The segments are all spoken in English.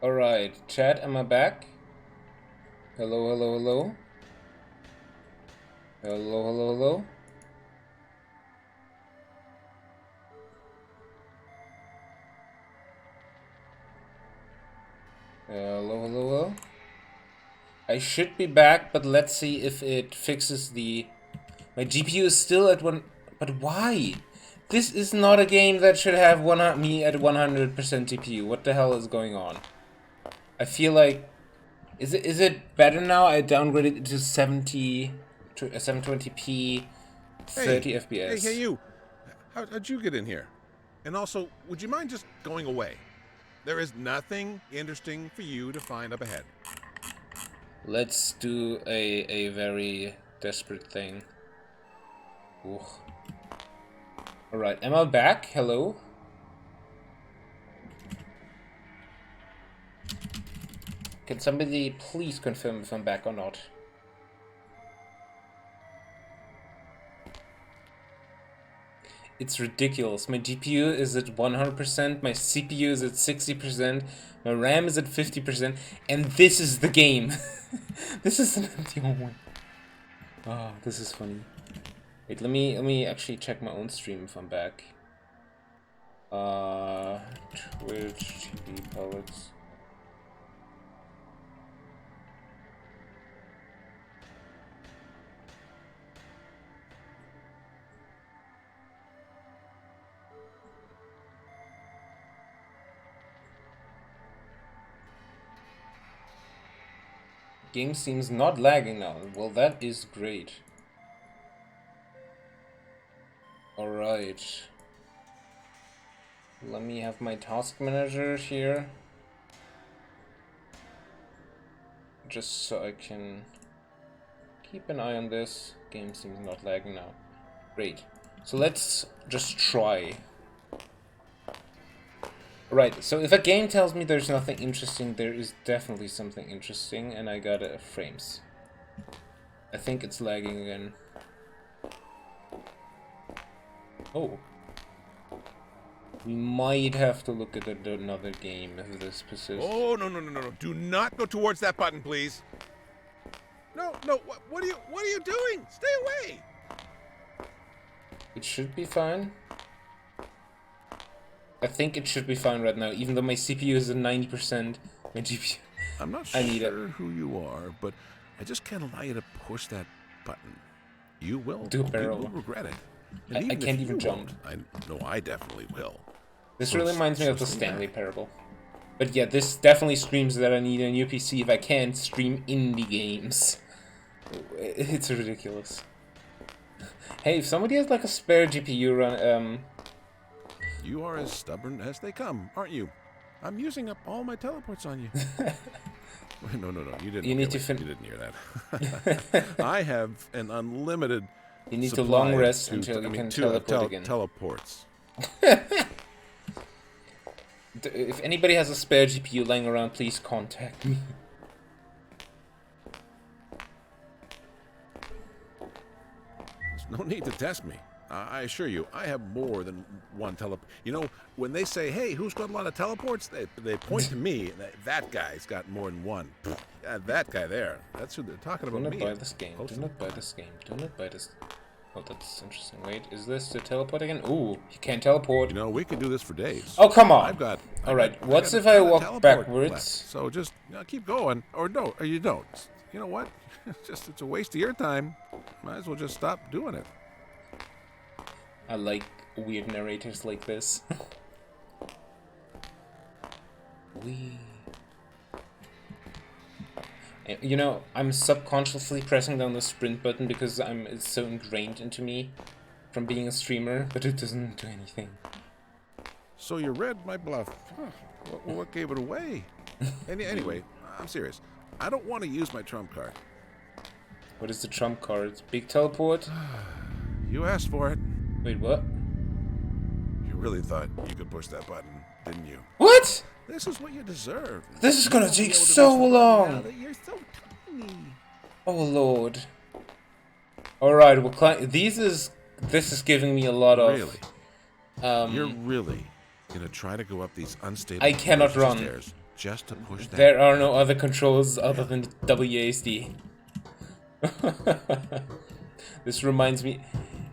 Alright, chat, am I back? Hello, hello, hello. Hello, hello, hello. Hello, hello, hello. I should be back, but let's see if it fixes the... My GPU is still at one... But why? This is not a game that should have me at 100% GPU. What the hell is going on? I feel like... Is it better now? I downgraded it to 720p, 30 FPS. Hey, you! How'd you get in here? And also, would you mind just going away? There is nothing interesting for you to find up ahead. Let's do a very desperate thing. Ooh. Alright, am I back? Hello? Can somebody please confirm if I'm back or not? It's ridiculous. My GPU is at 100%, my CPU is at 60%, my RAM is at 50%, and this is the game. This is an empty one. Oh, this is funny. Wait, let me actually check my own stream if I'm back. Twitch TV pellets. Game seems not lagging now. Well, that is great. Alright. Let me have my task manager here. Just so I can keep an eye on this. Game seems not lagging now. Great. So let's just try. Right, so if a game tells me there's nothing interesting, there is definitely something interesting, and I got frames. I think it's lagging again. Oh. We might have to look at another game if this persists. Oh, no. Do not go towards that button, please. No, what are you doing? Stay away. It should be fine. I think it should be fine right now, even though my CPU is at 90%. My GPU... I'm not sure who you are, but I just can't allow you to push that button. You will. Do a barrel. You will regret it. I can't even jump. I know I definitely will. This really reminds me of the Stanley Parable. But yeah, this definitely screams that I need a new PC if I can't stream indie games. It's ridiculous. Hey, if somebody has like a spare GPU run, You are as stubborn as they come, aren't you? I'm using up all my teleports on you. No, you didn't. You need to you didn't hear that. I have an unlimited. You need to long rest until you can teleport again. Teleports. If anybody has a spare GPU lying around, please contact me. There's no need to test me. I assure you, I have more than one teleport. You know, when they say, "Hey, who's got a lot of teleports?" They point to me. That guy's got more than one. Yeah, that guy there. That's who they're talking about. Do me. not buy this game. Do not buy this game. Do not buy this. Oh, that's interesting. Wait, is this the teleport again? Ooh, you can't teleport. You know, we could do this for days. Oh, come on. All right. What's if I walk backwards? Left. So just keep going, or no, or you don't. You know what? It's a waste of your time. Might as well just stop doing it. I like weird narrators like this. You know, I'm subconsciously pressing down the sprint button because it's so ingrained into me from being a streamer, but it doesn't do anything. So you read my bluff. Huh. What gave it away? Anyway, I'm serious. I don't want to use my trump card. What is the trump card? Big teleport? You asked for it. Wait, what? You really thought you could push that button, didn't you? What? This is what you deserve. This is gonna take so long. You're so tiny. Oh lord. Alright, well, this is giving me a lot of... Really? You're really gonna try to go up these unstable I cannot run. stairs? just to push that. There are no other controls other than WASD. This reminds me,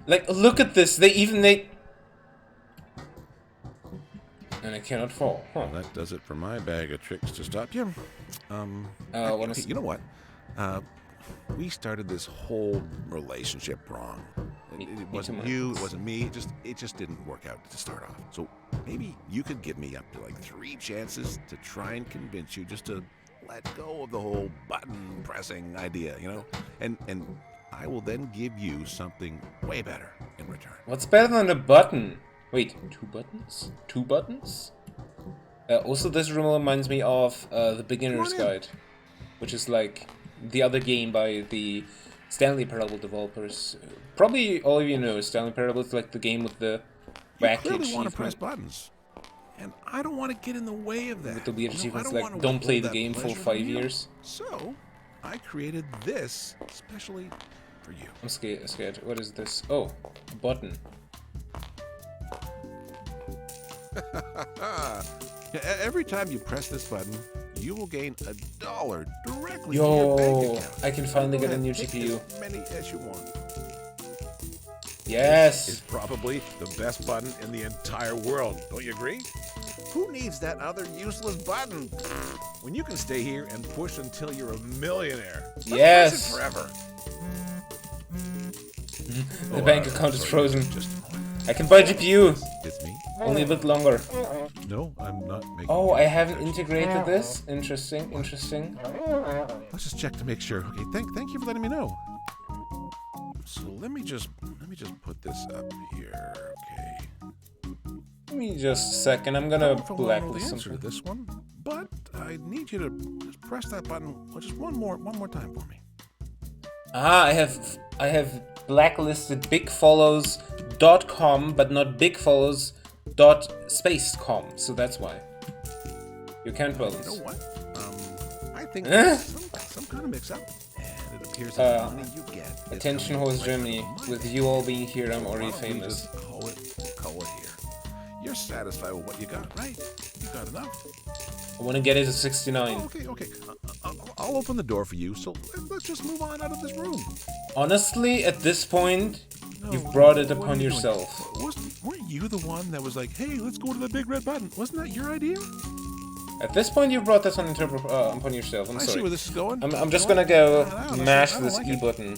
like, look at this. They and I cannot fall. Huh. Well, that does it for my bag of tricks to stop you. Hey, you know what? We started this whole relationship wrong. It wasn't you, it wasn't me. It just didn't work out to start off. So maybe you could give me up to like 3 chances to try and convince you just to let go of the whole button pressing idea, you know? And I will then give you something way better in return. What's better than a button? Wait, 2 buttons? 2 buttons? Also, this room reminds me of the Beginner's Guide, which is like the other game by the Stanley Parable developers. Probably all of you know Stanley Parable is like the game with the wacky You clearly want to achievement. press buttons, and I don't want to get in the way of that. With the weird No, I achievements don't like wanna don't play withhold the that game for pleasure 5 from you. years. So I created this especially for you. I'm scared. What is this? Oh, a button. Every time you press this button, you will gain $1 directly to your bank Yo, account. I can finally Go get a ahead, new take GPU. as many as you want. It's Yes! probably the best button in the entire world. Don't you agree? Who needs that other useless button when you can stay here and push until you're a millionaire? Let's Yes. press it forever. The bank account is sorry, frozen. Just a moment. I can buy GPU! It's me. Only a bit longer. No, I'm not making. Oh, I haven't Actually, integrated this? Interesting. Let's just check to make sure. Okay, thank you for letting me know. So let me just put this up here. Okay. Give me just a second, I'm I gonna don't know if I wanna know the blacklist answer to something. this one, but I need you to just press that button just one more time for me. Ah, I have blacklisted bigfollows.com, but not bigfollows.spacecom, so that's why. You can't You balance. know what? I think there's some kind of mix-up, and it appears that the money you get. is Attention, coming host right Germany. from my With bank. you all being here, I'm Why already don't we famous. just call it here. You're satisfied with what you got, right? You got enough. I wanna get it to 69. Oh, okay. I'll open the door for you, so let's just move on out of this room. Honestly, at this point, No, you've brought it what upon are you doing? yourself. Weren't you the one that was like, hey, let's go to the big red button? Wasn't that your idea? At this point, you've brought this upon yourself. I'm I see sorry. where this is going. I'm just gonna go I mash don't this like E it. button.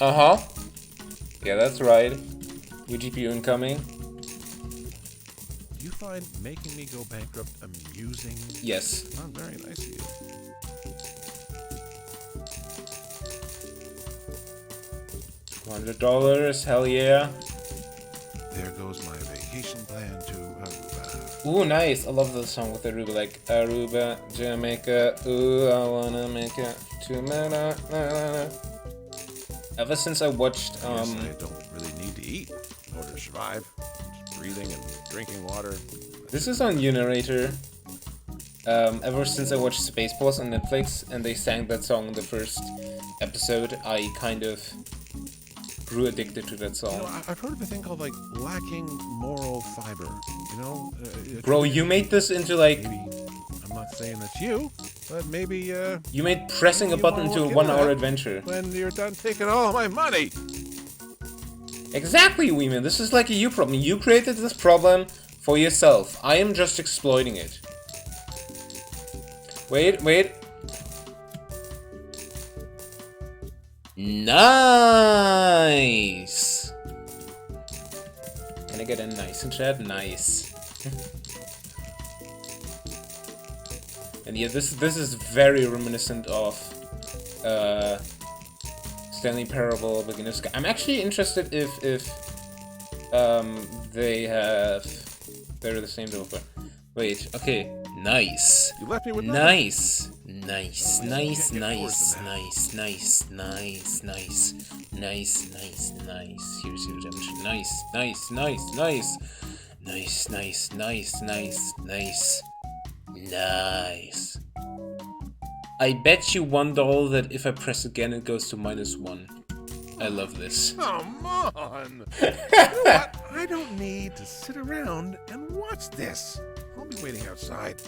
Uh-huh. Yeah, that's right. New GPU incoming. Do you find making me go bankrupt amusing? Yes. Oh, very nice of you. $100, hell yeah. There goes my vacation plan to Aruba. Ooh, nice. I love the song with Aruba, like Aruba, Jamaica. Ooh, I wanna make it to na. Ever since I watched, Yes, I don't really need to eat in order to survive. Just breathing and drinking water. this is on YouNarrator. Ever since I watched Spaceballs on Netflix and they sang that song in the first episode, I kind of grew addicted to that You know, song. I've heard of a thing called like lacking moral fiber. You know, Bro, you made this into like, maybe I'm not saying that's you, but maybe you made pressing a You button wanna into a look into 1 hour that? adventure. when you're done taking all my money. Exactly, Weeman. This is like a you problem. You created this problem for yourself. I am just exploiting it. Wait. Nice! Can I get a nice in chat? Nice. And yeah, this is very reminiscent of Stanley Parable Beginner's Guide. I'm actually interested if they're the same developer. Wait, okay. Nice. You left me with nothing. Nice. Here's your redemption. Nice. I bet you $1 that if I press again it goes to -1. I love this. Come on. You know what? I don't need to sit around and watch this. I'll be waiting outside.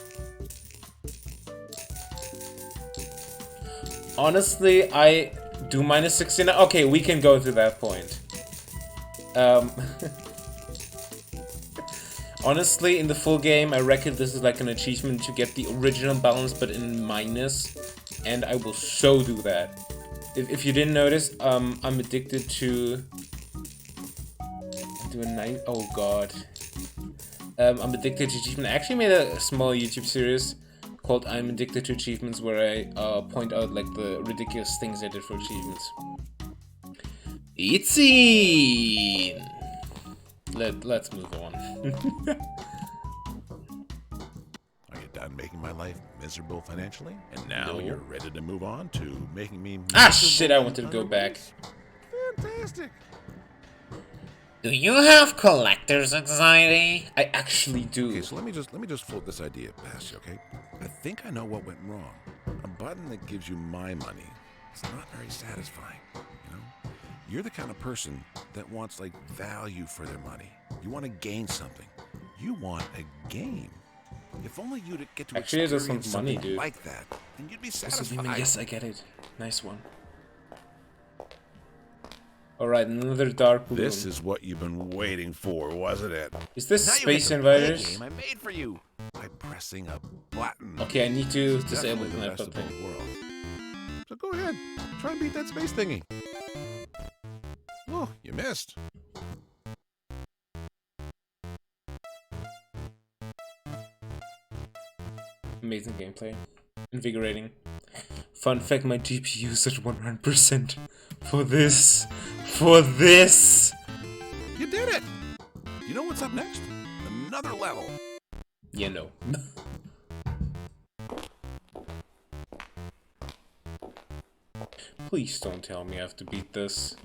Honestly, I do minus 69. Okay, we can go to that point. Honestly, in the full game, I reckon this is like an achievement to get the original balance, but in minus, and I will so do that. If you didn't notice, I'm addicted to... do a 9... Oh god. I'm addicted to achievement. I actually made a small YouTube series called I'm Addicted to Achievements, where I point out like the ridiculous things I did for achievements. It's seen! Let's move on. Are you done making my life miserable financially? And now No. you're ready to move on to making me Ah shit, I wanted to go back. Fantastic. Do you have collector's anxiety? I actually do. Okay, so let me just float this idea past you, okay? I think I know what went wrong. A button that gives you my money, it's not very satisfying, you know? You're the kind of person that wants like value for their money. You want to gain something. You want a game. If only you'd get to Actually, I just experience want money, something dude. like that, then you'd be Also, satisfied. yes, I get it. Nice one. Alright, another dark blue. This is what you've been waiting for, wasn't it? Is this Now Space you get to play a Invaders? game I made for you by pressing a button. Okay, I need to It's disable definitely the the knife best of button. both worlds. So go ahead, try and beat that space thingy. Oh, you missed. Amazing gameplay. Invigorating. Fun fact, my GPU is at 100% for this. For this! You did it! You know what's up next? Another level. Yeah, no. Please don't tell me I have to beat this.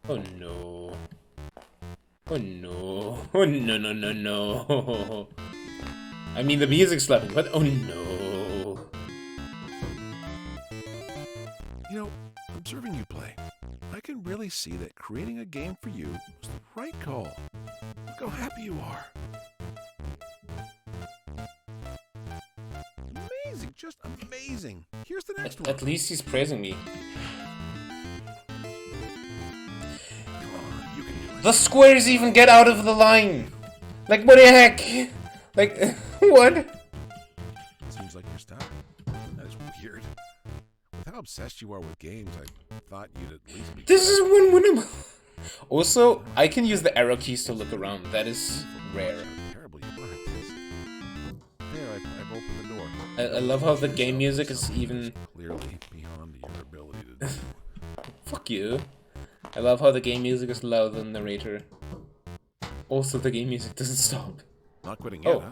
Oh no. Oh no. Oh no no no no. I mean the music's slapping, but oh no. You know, observing you play, I can really see that creating a game for you was the right call. Look how happy you are. Amazing, just amazing. Here's the next one. At least he's praising me. Come on, you can do it. The squares even get out of the line! Like, what the heck? Like, what? Seems like you're stuck. That is weird. With how obsessed you are with games, I thought you'd at least be... This is one winnable. Also, I can use the arrow keys to look around. That is rare. How terrible you are at this. There, I've opened the door. I love how the game music is even... Clearly beyond your ability to do. Fuck you. I love how the game music is louder than the narrator. Also, the game music doesn't stop. Not quitting yet, Oh. huh?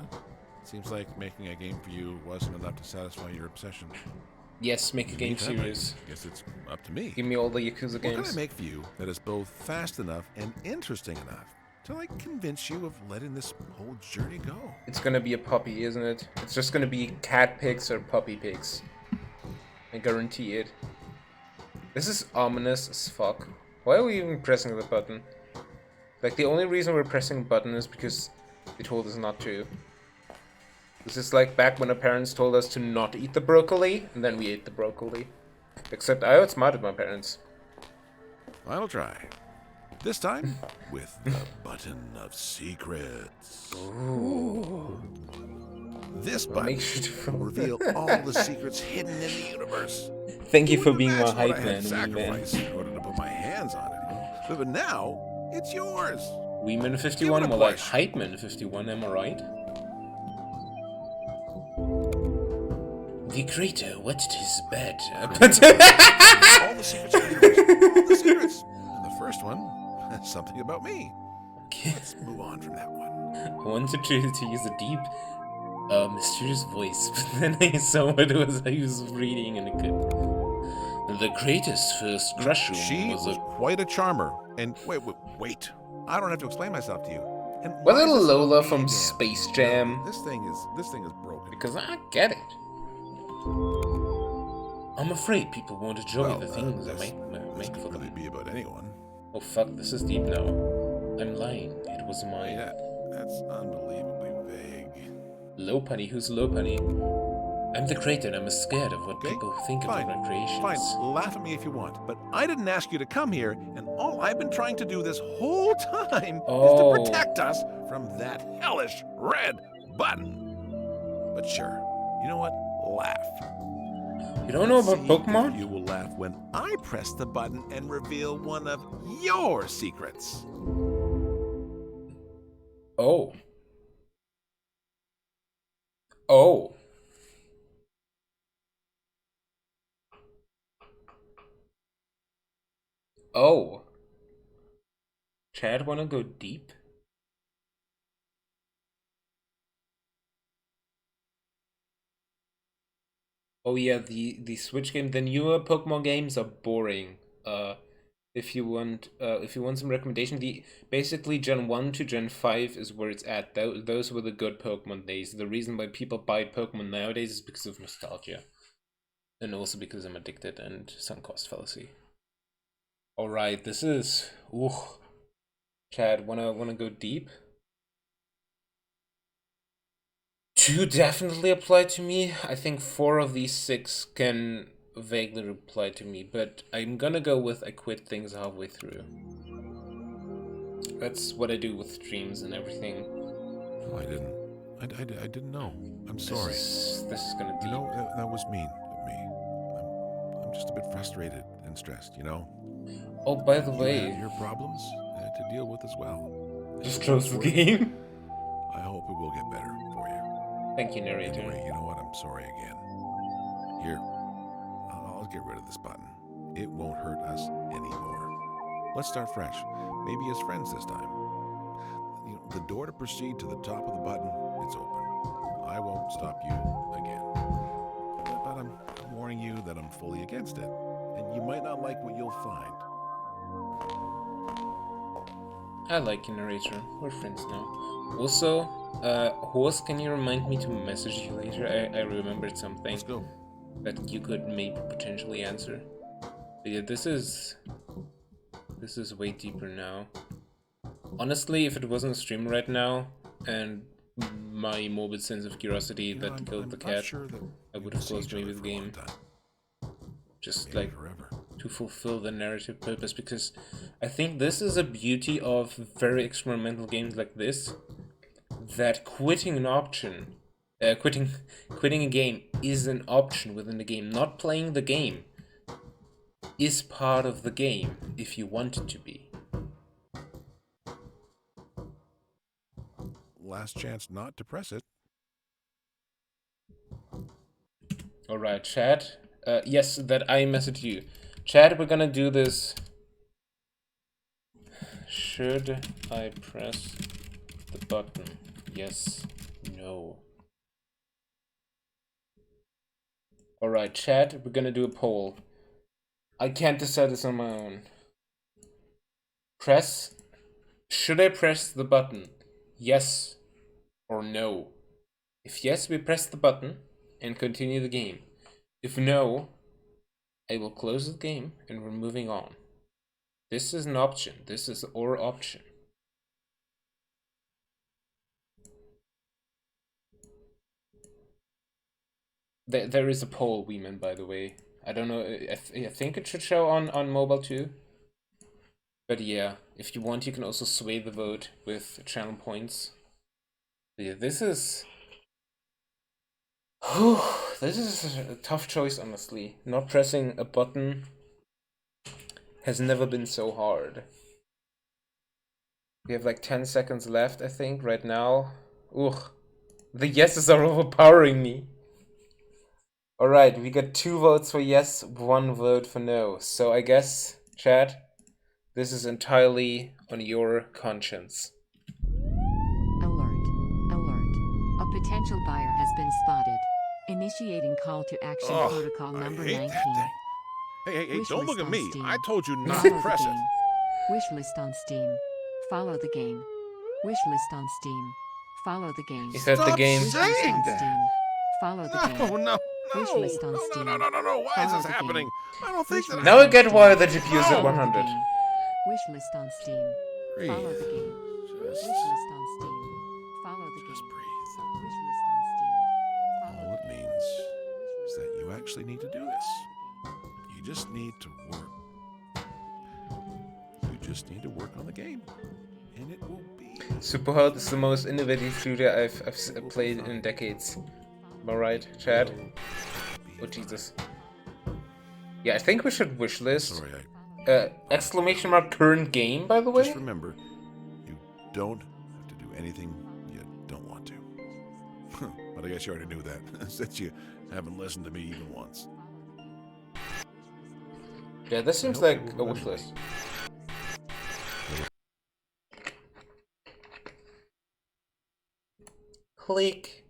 Seems like making a game for you wasn't enough to satisfy your obsession. Yes, make a game Meantime, series. I guess it's up to me. Give me all the Yakuza What can I games. make for you that is both fast enough and interesting enough to like convince you of letting this whole journey go? It's gonna be a puppy, isn't it? It's just gonna be cat pigs or puppy pigs. I guarantee it. This is ominous as fuck. Why are we even pressing the button? Like, the only reason we're pressing the button is because they told us not to. This is like back when our parents told us to not eat the broccoli, and then we ate the broccoli. Except I outsmarted my parents. Final try. This time with the button of secrets. Ooh. This Well, button make sure to will reveal all the secrets hidden in the universe. Thank you for Wouldn't being my imagine what hype I had man, wee man. sacrificed in order to put my hands on it. But now it's yours. Weeman Give 51, it a more like push. hype man 51, am I right? The creator wetted his bed. All the secrets in the universe. All the secrets. And the first one, something about me. Let's move on from that one. I wanted to use a deep, mysterious voice, but then I saw what it was I was reading and it could. The creator's first crush room She was was a... quite a charmer. And wait. I don't have to explain myself to you. And Was why it is this Lola me from again? Space Jam? No, this thing is broken. Because I get it. I'm afraid people won't enjoy the things I this make could for really them. be about anyone. Oh fuck, this is deep now. I'm lying. It was mine. Yeah, that's unbelievably vague. Lopunny? Who's Lopunny? I'm the creator and I'm scared of what people think Fine. about my creations. Fine, laugh at me if you want, but I didn't ask you to come here, and all I've been trying to do this whole time is to protect us from that hellish red button. But sure, you know what? Laugh. You don't know about Pokemon? You will laugh when I press the button and reveal one of your secrets. Oh. Oh. Oh. Chad, wanna go deep? Oh yeah, the Switch game. The newer Pokemon games are boring. If you want some recommendation, basically Gen 1 to Gen 5 is where it's at. Those were the good Pokemon days. The reason why people buy Pokemon nowadays is because of nostalgia. And also because I'm addicted and sunk cost fallacy. Alright, this is... Ooh. Chad, wanna go deep? 2 definitely apply to me. I think 4 of these 6 can vaguely reply to me, but I'm gonna go with I quit things halfway through. That's what I do with streams and everything. Oh, I didn't know. I'm sorry. This is gonna deep. You know, that was mean of me. I'm just a bit frustrated and stressed, you know? Oh, by the way... You have your problems to deal with as well. Just close the game. I hope it will get better for you. Thank you, narrator. Anyway, you know what? I'm sorry again. Here, I'll get rid of this button. It won't hurt us anymore. Let's start fresh. Maybe as friends this time. You know, the door to proceed to the top of the button, it's open. I won't stop you again. But I'm warning you that I'm fully against it. And you might not like what you'll find. I like you, narrator. We're friends now. Also, Horse, can you remind me to message you later? I remembered something. Let's go. That you could maybe potentially answer. But yeah, this is way deeper now. Honestly, if it wasn't a stream right now, and my morbid sense of curiosity that killed the cat, I would have closed maybe the game. Just like to fulfill the narrative purpose, because I think this is a beauty of very experimental games like this, that quitting an option, quitting a game is an option within the game. Not playing the game is part of the game if you want it to be. Last chance not to press it. Alright, chat. Yes, that I messaged you. Chat, we're gonna do this. Should I press the button? Yes. No. Alright, chat, we're gonna do a poll. I can't decide this on my own. Should I press the button? Yes or no? If yes, we press the button and continue the game. If no, I will close the game and we're moving on. This is an option. This is our option. There is a poll, Weeman, by the way. I don't know, I think it should show on mobile too. But yeah, if you want, you can also sway the vote with channel points. But yeah, this is a tough choice, honestly. Not pressing a button has never been so hard. We have like 10 seconds left, I think, right now. Ugh. The yeses are overpowering me. Alright, we got 2 votes for yes, 1 vote for no. So I guess, chat, this is entirely on your conscience. Alert. Alert. A potential buyer has been spotted. Initiating call to action protocol number 19. Hey, don't look at me. Steam. I told you not Follow to press the it. game. Wishlist on Steam. Follow the game. Wishlist on Steam. Follow the game. Is that the game? Saying on that. Steam. Follow the game. No. Wishlist on Steam. No. Why is Follow this the happening? game. I don't think that. Now I get why the GPU is at Follow the 100. game. Wishlist on Steam. breathe. Follow the game. Wish Just, list on Steam. Follow the just game. breathe. Wish list on Steam. Follow All it the game. means is that you actually need to do this. You just need to work. You just need to work on the game, and it will be. Superhot is the most innovative shooter I've played in decades. Am I right, Chad? Oh Jesus. Yeah, I think we should wishlist. Sorry, Exclamation mark current game, by the way? just remember, you don't have to do anything you don't want to. But I guess you already knew that, since you haven't listened to me even once. Yeah, this seems like a wishlist. Click.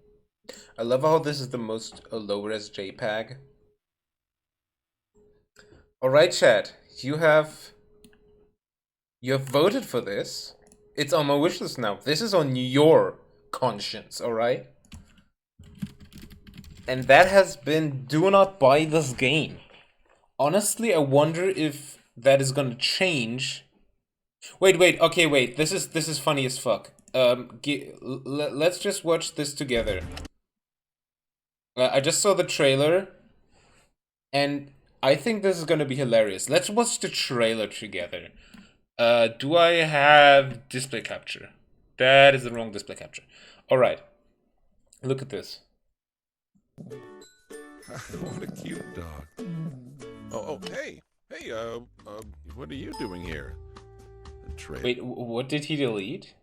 I love how this is the most low-res JPEG. Alright, chat. You have voted for this. It's on my wishlist now. This is on your conscience, alright? And that has been do not buy this game. Honestly, I wonder if that is gonna change. Wait, okay, wait. This is funny as fuck. Let's just watch this together. I just saw the trailer, and I think this is gonna be hilarious. Let's watch the trailer together. Do I have display capture? That is the wrong display capture. Alright. Look at this. What a cute dog. Oh, hey, what are you doing here? Wait, what did he delete?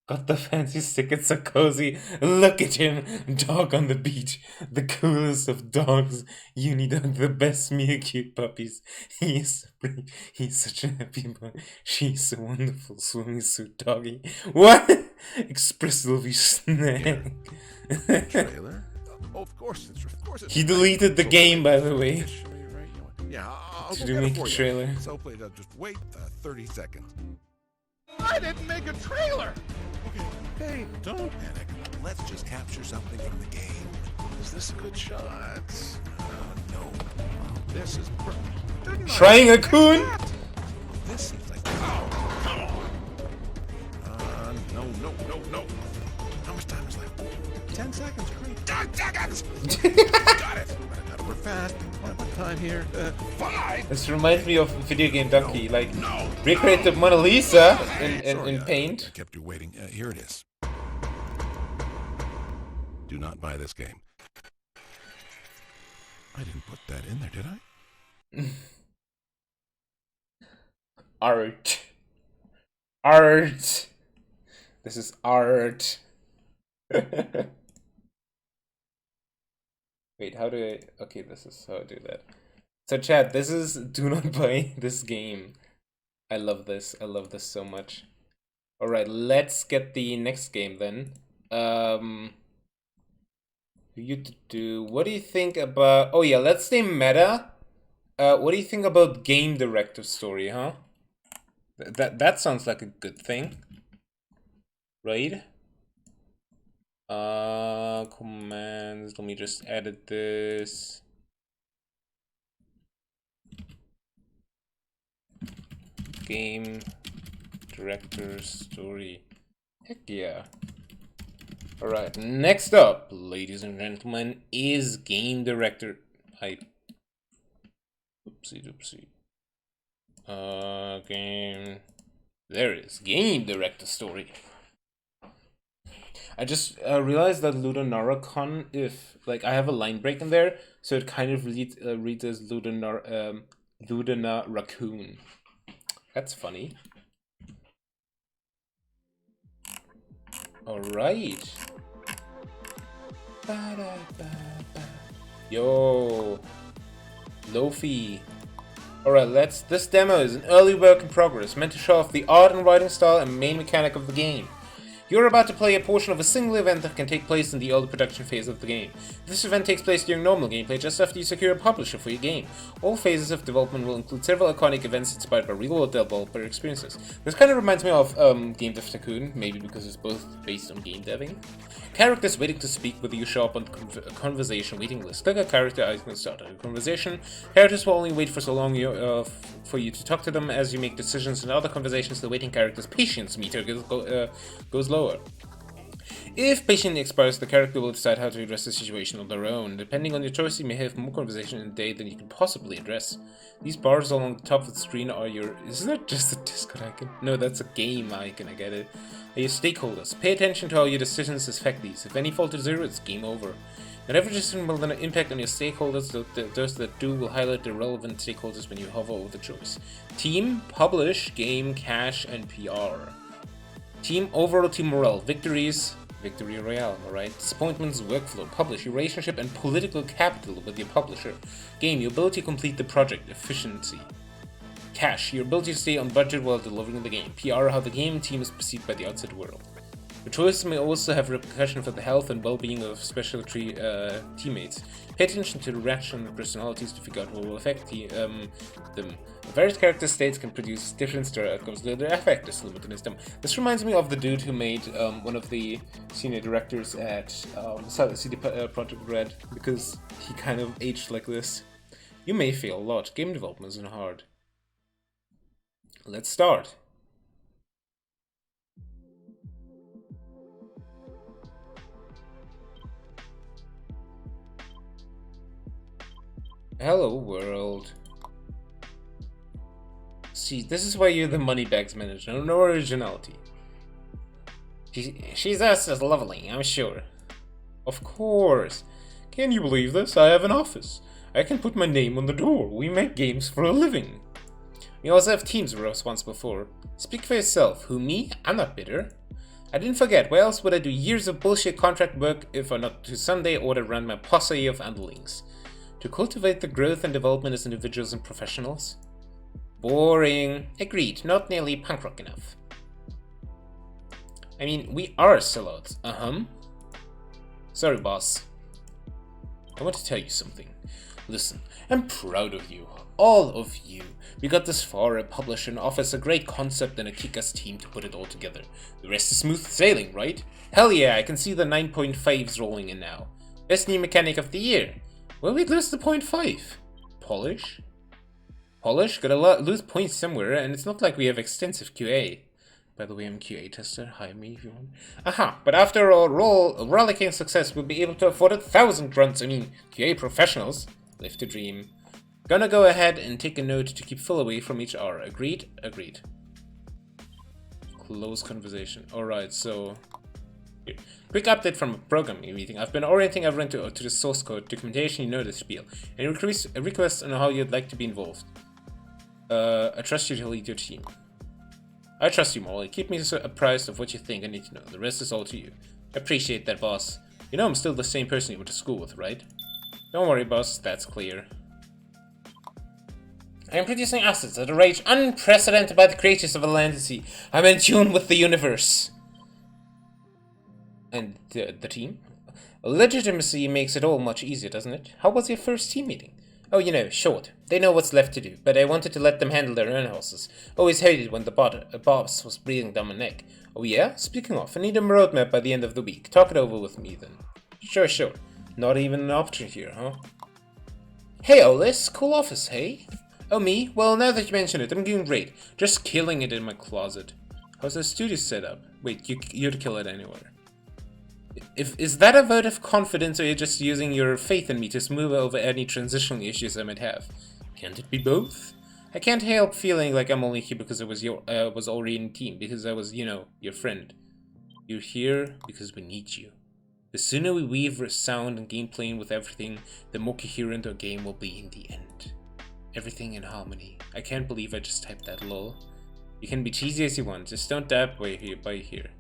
Got the fancy stick, it's so cozy. Look at him, dog on the beach. The coolest of dogs. Unidog, the best meal cute puppies. He is so brave. He's such a happy boy. She's so wonderful, swimming suit doggy. What? Expressively snack. Trailer? Oh, of course. He deleted the game, by the way. Yeah, I'll Did go you get it make for a you. trailer? So please, just wait 30 seconds. I didn't make a trailer! Okay, don't panic. Let's just capture something from the game. Is this a good shot? No. This is perfect. Didn't I Trying a expect coon? that? This seems like... Oh, come on. No. How much time is left? 10 seconds. Great. 10 seconds! Got it. We're fast. What time here? 5! This reminds me of Video Game Donkey. Like, recreate the Mona Lisa in Sorry, Paint. I kept you waiting. Here it is. Do not buy this game. I didn't put that in there, did I? Art. This is art. Wait, how do I... Okay, this is how I do that. So chat, this is do not buy this game. I love this. I love this so much. Alright, let's get the next game then. What do you think about... Oh yeah, let's stay meta. What do you think about game director story, huh? That sounds like a good thing. Right? Commands. Let me just edit this. Game director story. Heck yeah. Alright, next up, ladies and gentlemen, is game director. Oopsie. Game. There it is. Game director story. I just realized that LudoNarraCon, if like I have a line break in there, so it kind of reads as LudoNarraCon. That's funny. All right. Yo, Lofi. Alright, this demo is an early work in progress, meant to show off the art and writing style and main mechanic of the game. You're about to play a portion of a single event that can take place in the early production phase of the game. This event takes place during normal gameplay just after you secure a publisher for your game. All phases of development will include several iconic events inspired by real-world developer experiences. This kind of reminds me of Game Dev Tycoon, maybe because it's both based on game deving. Characters waiting to speak whether you show up on the conversation waiting list. Click a character icon to start a conversation. Characters will only wait for so long for you to talk to them as you make decisions. In other conversations, the waiting character's patience meter goes lower. If patience expires, the character will decide how to address the situation on their own. Depending on your choice, you may have more conversation in a day than you can possibly address. These bars along the top of the screen are your... Isn't that just a Discord icon? No, that's a game icon, I get it. Are your stakeholders. Pay attention to how your decisions affect these. If any fall to zero, it's game over. Not every decision will have an impact on your stakeholders, those that do will highlight the relevant stakeholders when you hover over the choice. Team, publish, game, cache, and PR. Team, overall team morale, victories, victory royale, alright? Disappointments, workflow, publish, your relationship, and political capital with your publisher. Game, your ability to complete the project, efficiency. Cache, your ability to stay on budget while delivering the game. PR, how the game team is perceived by the outside world. Your choices may also have repercussions for the health and well-being of special teammates. Pay attention to the reaction and personalities to figure out what will affect them. Various character states can produce different story outcomes. Their effect is limited in wisdom. This reminds me of the dude who made one of the senior directors at CD Projekt Red, because he kind of aged like this. You may fail a lot. Game development isn't hard. Let's start. Hello world. See, this is why you're the moneybags manager, no originality. She's just as lovely, I'm sure. Of course. Can you believe this? I have an office. I can put my name on the door. We make games for a living. We also have teams we're responsible for. Speak for yourself. Who, me? I'm not bitter. I didn't forget. Why else would I do years of bullshit contract work if I not to someday order run my posse of underlings? To cultivate the growth and development as individuals and professionals? Boring. Agreed. Not nearly punk rock enough. I mean, we are sellouts. Sorry, boss. I want to tell you something. Listen, I'm proud of you. All of you. We got this far, a publisher, an office, a great concept, and a kick-ass team to put it all together. The rest is smooth sailing, right? Hell yeah, I can see the 9.5s rolling in now. Best new mechanic of the year. Well, we'd lose the 0.5. Polish? Polish? Gotta lose points somewhere, and it's not like we have extensive QA. By the way, I'm QA tester. Hire me if you want. Aha, but after a rollicking success, we'll be able to afford 1,000 runs. I mean, QA professionals. Live to dream. Gonna go ahead and take a note to keep Phil away from HR. Agreed? Agreed. Close conversation. Alright, so... Here. Quick update from a programming meeting. I've been orienting everyone to the source code, documentation, you know the spiel. Any requests on how you'd like to be involved. I trust you to lead your team. I trust you, Molly. Keep me apprised of what you think I need to know. The rest is all to you. I appreciate that, boss. You know I'm still the same person you went to school with, right? Don't worry, boss. That's clear. I am producing assets at a rate unprecedented by the creators of Atlantis. I'm in tune with the universe. And the team? Legitimacy makes it all much easier, doesn't it? How was your first team meeting? Oh, you know, short. They know what's left to do, but I wanted to let them handle their own houses. Always hated when the boss was breathing down my neck. Oh yeah? Speaking of, I need a roadmap by the end of the week. Talk it over with me then. Sure. Not even an option here, huh? Hey, Olis. Cool office, hey? Oh, me? Well, now that you mention it, I'm doing great. Just killing it in my closet. How's the studio set up? Wait, you'd kill it anywhere. Is that a vote of confidence, or you're just using your faith in me to smooth over any transitional issues I might have? Can't it be both? I can't help feeling like I'm only here because I was already in the team, because I was, you know, your friend. You're here because we need you. The sooner we weave sound and gameplay in with everything, the more coherent our game will be in the end. Everything in harmony. I can't believe I just typed that, lol. You can be cheesy as you want, just don't die by here.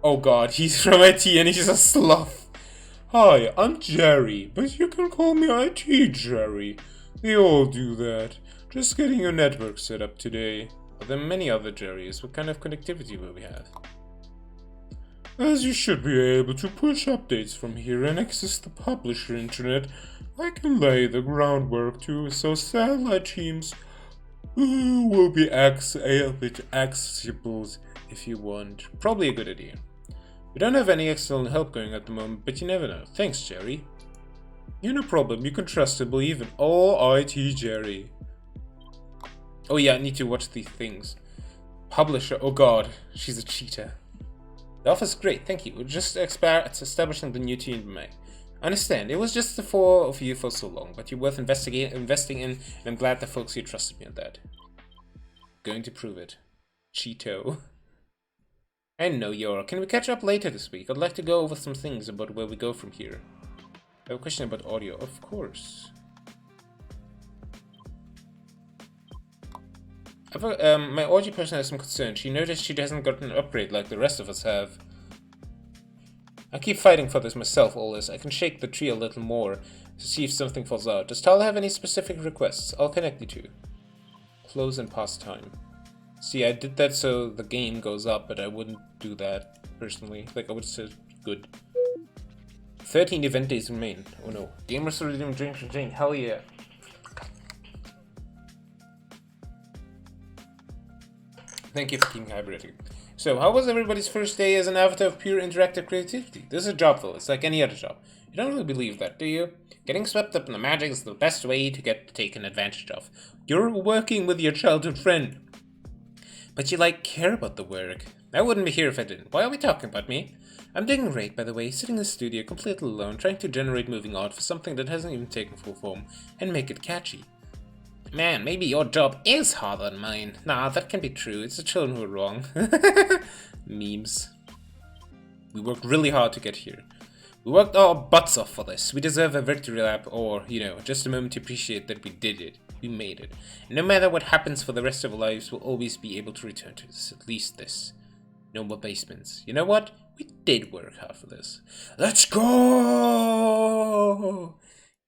Oh god, he's from IT and he's a sloth. Hi, I'm Jerry, but you can call me IT Jerry. They all do that. Just getting your network set up today. Are there many other Jerrys? What kind of connectivity will we have? As you should be able to push updates from here and access the publisher internet, I can lay the groundwork too, so satellite teams will be accessible if you want. Probably a good idea. We don't have any external help going at the moment, but you never know. Thanks, Jerry. You're no problem. You can trust and believe in all IT Jerry. Oh yeah, I need to watch these things. Publisher. Oh god, she's a cheater. The office is great, thank you. We're just establishing the new team in May. I understand, it was just the four of you for so long, but you're worth investing in, and I'm glad the folks here trusted me on that. Going to prove it. Cheeto. I know you're. Can we catch up later this week? I'd like to go over some things about where we go from here. I have a question about audio, of course. My audio person has some concern. She noticed she hasn't gotten an upgrade like the rest of us have. I keep fighting for this myself, Olis. I can shake the tree a little more to see if something falls out. Does Tal have any specific requests? I'll connect you two. Close and pass time. See, I did that so the game goes up, but I wouldn't do that personally. Like, I would say good. 13 event days remain. Oh no. Gamers are doing drink. Hell yeah. Thank you for keeping hydrated. So, how was everybody's first day as an avatar of pure interactive creativity? This is a job, though. It's like any other job. You don't really believe that, do you? Getting swept up in the magic is the best way to get taken advantage of. You're working with your childhood friend. But you, care about the work. I wouldn't be here if I didn't. Why are we talking about me? I'm doing great, by the way, sitting in the studio completely alone, trying to generate moving art for something that hasn't even taken full form, and make it catchy. Man, maybe your job is harder than mine. Nah, that can be true. It's the children who are wrong. Memes. We worked really hard to get here. We worked our butts off for this. We deserve a victory lap or, just a moment to appreciate that we did it. We made it. And no matter what happens for the rest of our lives, we'll always be able to return to this. At least this. No more basements. You know what? We did work hard for this. Let's go!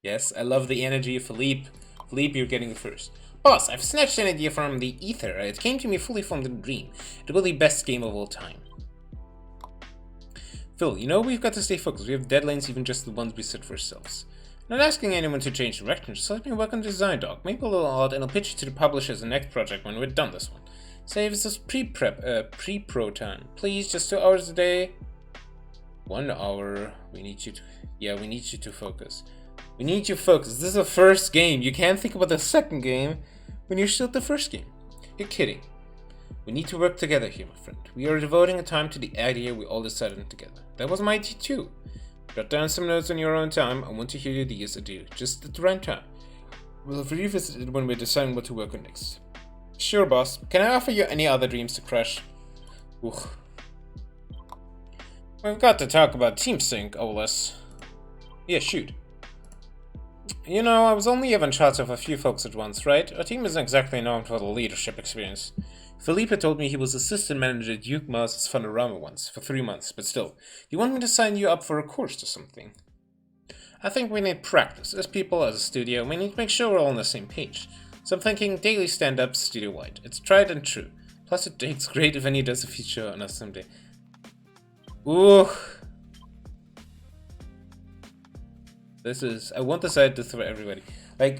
Yes, I love the energy of Philippe. Philippe, you're getting it first. Boss, I've snatched an idea from the ether. It came to me fully from the dream. It will be the best game of all time. Phil, we've got to stay focused. We have deadlines, even just the ones we set for ourselves. Not asking anyone to change direction, just let me work on the design doc. Make a little odd, and I'll pitch it to the publisher as the next project when we're done this one. Saves us pre-pro time. Please, just 2 hours a day. 1 hour. We need you to... Yeah, we need you to focus. We need you focused. This is the first game. You can't think about the second game when you're still at the first game. You're kidding. We need to work together here, my friend. We are devoting a time to the idea we all decided on together. That was my idea too. Jot down some notes on your own time. I want to hear your ideas adieu, just at the right time. We'll revisit it when we're deciding what to work on next. Sure, boss. Can I offer you any other dreams to crush? Ugh. We've got to talk about team sync, Olis. Yeah, shoot. I was only given shots of a few folks at once, right? Our team isn't exactly known for the leadership experience. Felipe told me he was assistant manager at Duke Mars' Funorama once, for 3 months, but still. You want me to sign you up for a course or something? I think we need practice. As people, as a studio, we need to make sure we're all on the same page. So I'm thinking daily stand-up studio-wide. It's tried and true. Plus it's great if any does a feature on us someday. Ooh. I want this idea for everybody.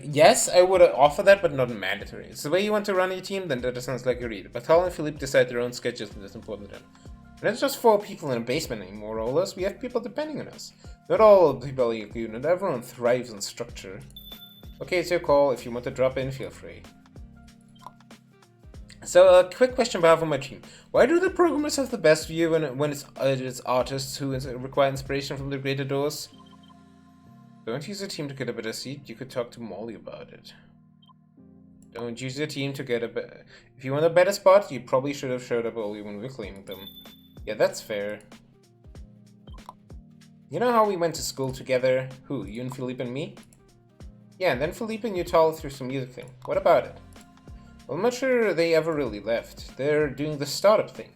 Yes, I would offer that, but not mandatory. It's the way you want to run your team, then that sounds like a read. But Tal and Philippe decide their own schedules, and that's important to them. And it's just 4 people in a basement anymore, or less. We have people depending on us. Not all people like you, not everyone thrives on structure. Okay, it's your call. If you want to drop in, feel free. So, a quick question about my team. Why do the programmers have the best view when it's artists who require inspiration from the greater doors? Don't use your team to get a better seat. You could talk to Molly about it. Don't use your team to get a better... If you want a better spot, you probably should have showed up early when we were claiming them. Yeah, that's fair. You know how we went to school together? Who, you and Philippe and me? Yeah, and then Philippe and you Tal through some music thing. What about it? Well, I'm not sure they ever really left. They're doing the startup thing.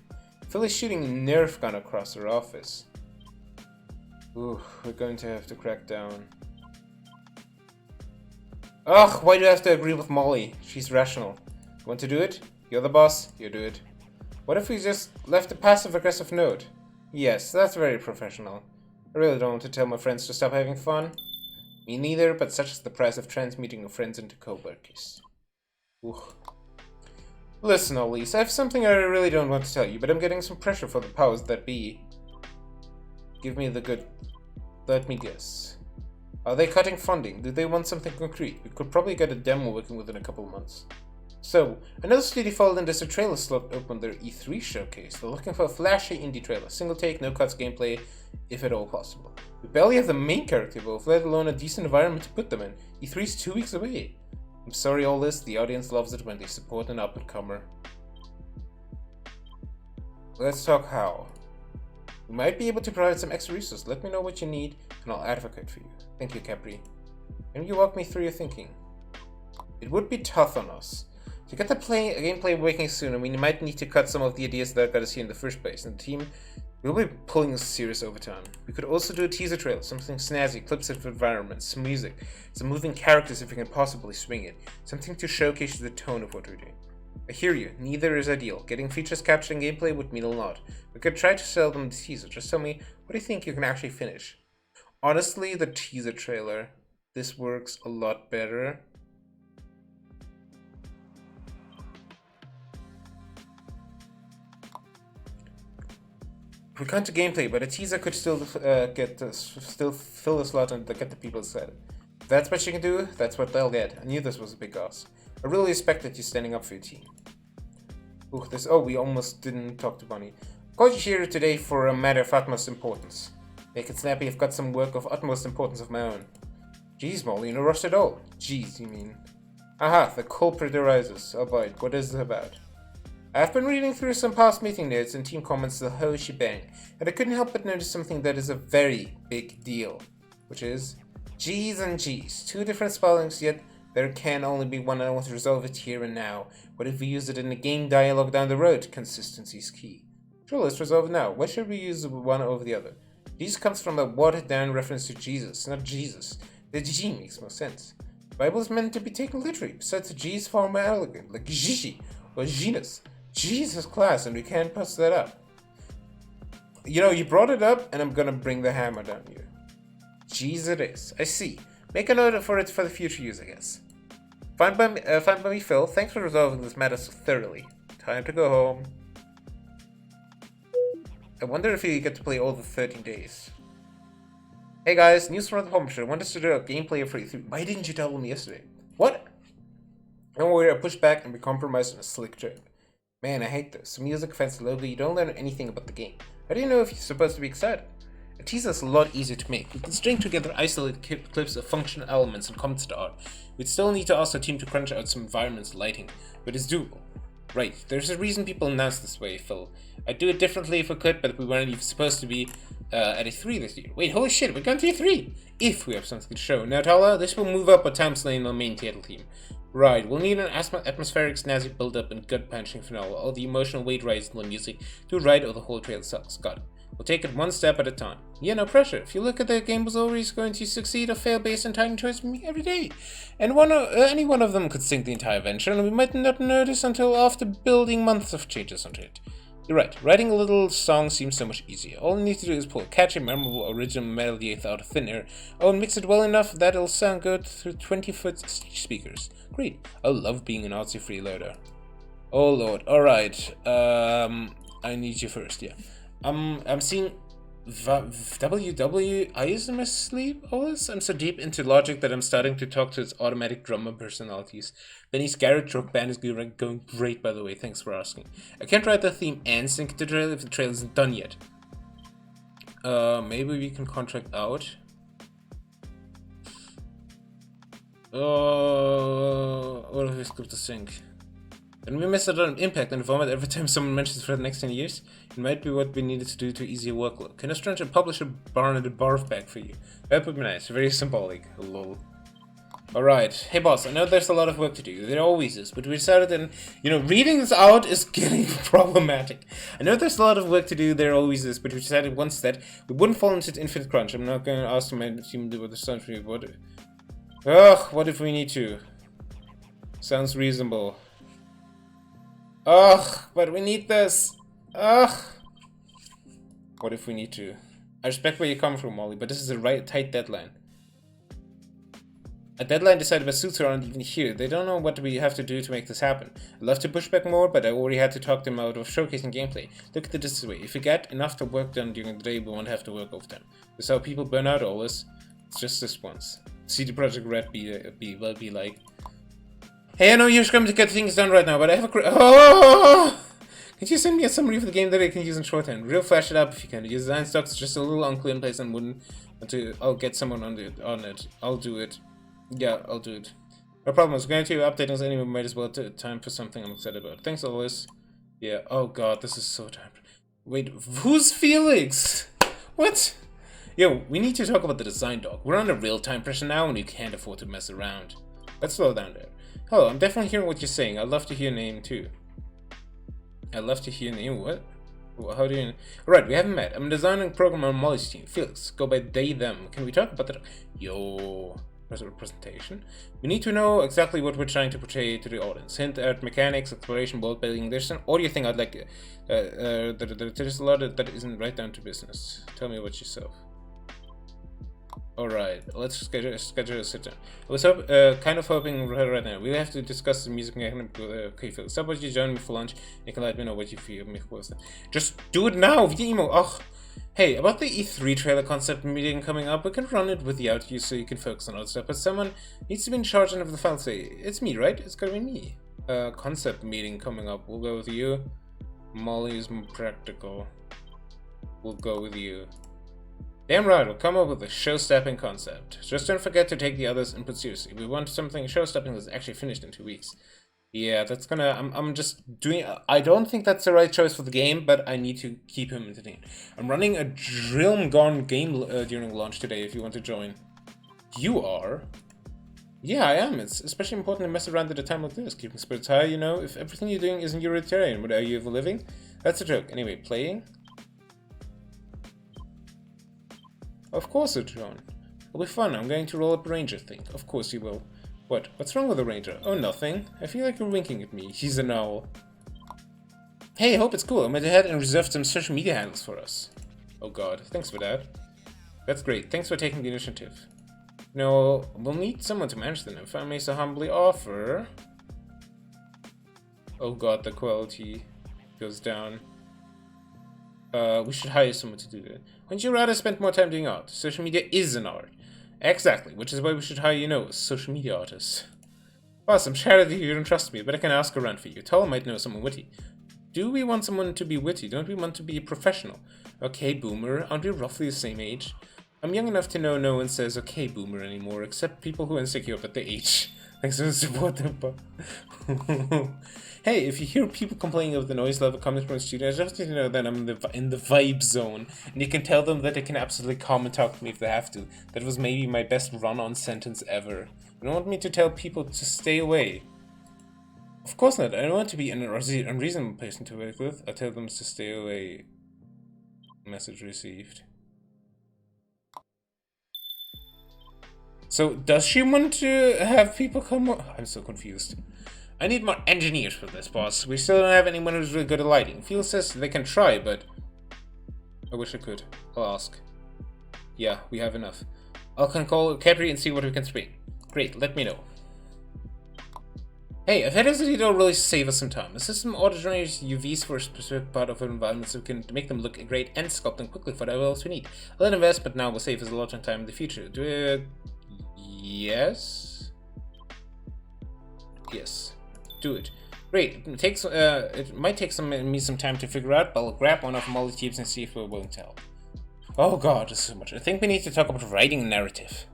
Philly's shooting a Nerf gun across her office. Ooh, we're going to have to crack down. Ugh, why do I have to agree with Molly? She's rational. Want to do it? You're the boss, you do it. What if we just left a passive-aggressive note? Yes, that's very professional. I really don't want to tell my friends to stop having fun. Me neither, but such is the price of transmuting your friends into co-workers. Ooh. Listen, Elise, I have something I really don't want to tell you, but I'm getting some pressure for the powers that be. Give me the good... Let me guess. Are they cutting funding? Do they want something concrete? We could probably get a demo working within a couple of months. So, another studio followed in this a trailer slot opened their E3 showcase. They're looking for a flashy indie trailer. Single take, no cuts gameplay, if at all possible. We barely have the main character involved, let alone a decent environment to put them in. E3's 2 weeks away. I'm sorry all this, the audience loves it when they support an up-and-comer. Let's talk how. We might be able to provide some extra resources. Let me know what you need, and I'll advocate for you. Thank you, Capri. Can you walk me through your thinking? It would be tough on us. To get the gameplay working sooner, we might need to cut some of the ideas that got us here in the first place, and the team will be pulling us serious over time. We could also do a teaser trailer, something snazzy, clips of environments, some music, some moving characters if we can possibly swing it, something to showcase the tone of what we're doing. I hear you, neither is ideal. Getting features captured in gameplay would mean a lot. We could try to sell them the teaser, just tell me, what do you think you can actually finish? Honestly, the teaser trailer, this works a lot better. We can't do gameplay, but a teaser could still still fill the slot and get the people excited. If that's what you can do, that's what they'll get. I knew this was a big ask. I really respected you standing up for your team. Ooh, we almost didn't talk to Bonnie. I called you here today for a matter of utmost importance. Make it snappy, I've got some work of utmost importance of my own. Geez, Molly, no rush at all. Geez, you mean. Aha, the culprit arises. Oh boy, what is it about? I've been reading through some past meeting notes and team comments the whole shebang, and I couldn't help but notice something that is a very big deal, which is G's and G's. 2 different spellings, yet there can only be one, and I want to resolve it here and now. What if we use it in a game dialogue down the road? Consistency is key. Sure, let's resolve it now. Why should we use one over the other? Jesus comes from a watered-down reference to Jesus, not Jesus. The G makes more sense. The Bible is meant to be taken literally. Besides, the G is far more elegant, like Gigi or Genus. Jesus class, and we can't pass that up. You know, you brought it up, and I'm gonna bring the hammer down here. Jeez it is. I see. Make a note for it for the future use, I guess. Fine by me, Phil. Thanks for resolving this matter so thoroughly. Time to go home. I wonder if you get to play all the 13 days. Hey guys, news from the home show. I wanted to do a gameplay for E3. Why didn't you tell me yesterday? What? Don't worry, I pushed back and we compromised on a slick trip. Man, I hate this. Music, fancy logo, you don't learn anything about the game. How do you know if you're supposed to be excited? A teaser is a lot easier to make. We can string together isolated clips of functional elements and comments to art. We'd still need to ask the team to crunch out some environments and lighting, but it's doable. Right, there's a reason people announce this way, Phil. I'd do it differently if we could, but we weren't even supposed to be at E3 this year. Wait, holy shit, we're going to E3! If we have something to show. Now, Tala, this will move up a time slate in our main title team. Right, we'll need an atmospheric, snazzy build-up and gut-punching finale. All the emotional weight rises in the music to right or the whole trailer sucks. Got it. We'll take it one step at a time. Yeah, no pressure. If you look at the game was always going to succeed or fail based on tiny choice from me every day. And any one of them could sink the entire venture, and we might not notice until after building months of changes onto it. You're right, writing a little song seems so much easier. All you need to do is pull a catchy, memorable, original melody out of thin air. Oh, and mix it well enough that it'll sound good through 20-foot speakers. Great. I love being an artsy freeloader. Oh lord. Alright. I need you first, yeah. I'm seeing WW eyes in my sleep, all this? I'm so deep into Logic that I'm starting to talk to its automatic drummer personalities. Benny's garage rock band is going great, by the way, thanks for asking. I can't write the theme and sync it to the trailer if the trailer isn't done yet. Maybe we can contract out. What if we script to sync? And we miss out on impact and format every time someone mentions it for the next 10 years. It might be what we needed to do to ease your workload. Can a stranger publish a Barnard barf bag for you? That would be nice. Very symbolic. Lol. Alright. Hey boss, I know there's a lot of work to do. There always is. But we decided that, reading this out is getting problematic. I know there's a lot of work to do. There always is. But we decided once that we wouldn't fall into infinite crunch. I'm not going to ask my team to do what the sounds for me. What if we need to? Sounds reasonable. Ugh, but we need this. Ugh. What if we need to? I respect where you come from, Molly, but this is a tight deadline. A deadline decided by suits aren't even here. They don't know what we have to do to make this happen. I'd love to push back more, but I already had to talk them out of showcasing gameplay. Look at it this way. If we get enough to work done during the day, we won't have to work overtime. This is how people burn out always. It's just this once. CD Projekt Red be like, hey, I know you're scrambling to get things done right now, but I have a oh! Can you send me a summary of the game that I can use in shorthand? Real flash it up if you can. The design stock's just a little unclear in place and wouldn't until I'll get someone on it. I'll do it. Yeah, I'll do it. No problem. I was going to update us anyway. Might as well time for something I'm excited about. Thanks, always. Yeah. Oh god, this is so time. Wait, who's Felix? What? Yo, we need to talk about the design doc. We're under real time pressure now, and you can't afford to mess around. Let's slow down there. Hello, I'm definitely hearing what you're saying. I'd love to hear your name too. I'd love to hear your name. What? How do you? Alright, we haven't met. I'm designing a program on Molly's team. Felix, go by they them. Can we talk about that? Yo. Representation. We need to know exactly what we're trying to portray to the audience. Hint at mechanics, exploration, world building. There's an audio thing I'd like. There's a lot that isn't right down to business. Tell me about yourself. Alright, let's schedule a sit down. I was kind of hoping right now. We'll have to discuss the music mechanic. Okay, Phil, stop what you join me for lunch. You can let me know what you feel. Just do it now via email. Ugh. Hey, about the E3 trailer concept meeting coming up, we can run it without you so you can focus on other stuff, but someone needs to be in charge of the file. Say, it's me, right? It's gonna be me. Concept meeting coming up. We'll go with you. Molly is more practical. We'll go with you. Damn right, we'll come up with a show-stepping concept. Just don't forget to take the others' input seriously. We want something show-stepping that's actually finished in 2 weeks. Yeah, that's gonna... I'm just doing... I don't think that's the right choice for the game, but I need to keep him entertained. I'm running a Drillmgone game during launch today if you want to join. You are? Yeah, I am. It's especially important to mess around at a time like this. Keeping spirits high, you know? If everything you're doing isn't utilitarian, what are you ever living? That's a joke. Anyway, playing? Of course it'll join. It'll be fun. I'm going to roll up a ranger thing. Of course you will. What? What's wrong with the ranger? Oh, nothing. I feel like you're winking at me. He's an owl. Hey, I hope it's cool. I went ahead and reserved some social media handles for us. Oh god, thanks for that. That's great. Thanks for taking the initiative. No, we'll need someone to manage them. If I may so humbly offer... Oh god, the quality goes down. We should hire someone to do that. Wouldn't you rather spend more time doing art? Social media is an art. Exactly, which is why we should hire, you know, a social media artist. Boss, I'm sure that you don't trust me, but I can ask around for you. Tall might know someone witty. Do we want someone to be witty? Don't we want to be a professional? Okay, boomer, aren't we roughly the same age? I'm young enough to know no one says okay, boomer anymore, except people who are insecure about their age. Thanks for the support, Hey, if you hear people complaining of the noise level coming from the studio, I just need to know that I'm in the vibe zone. And you can tell them that they can absolutely come and talk to me if they have to. That was maybe my best run-on sentence ever. You don't want me to tell people to stay away. Of course not. I don't want to be an unreasonable person to work with. I tell them to stay away. Message received. So, does she want to have people come? I'm so confused. I need more engineers for this, boss. We still don't have anyone who's really good at lighting. Phil says they can try, but... I wish I could. I'll ask. Yeah, we have enough. I can call Capri and see what we can spring. Great, let me know. Hey, I've had a city that'll really save us some time. A system auto-generates UVs for a specific part of our environment so we can make them look great and sculpt them quickly for whatever else we need. A little investment now will save us a lot of time in the future. Do it... Yes? Yes. Do it. Great. It takes it might take me some time to figure out, but I'll grab one of Molly's teams and see if we're willing to help. Oh god, there's so much. I think we need to talk about writing a narrative.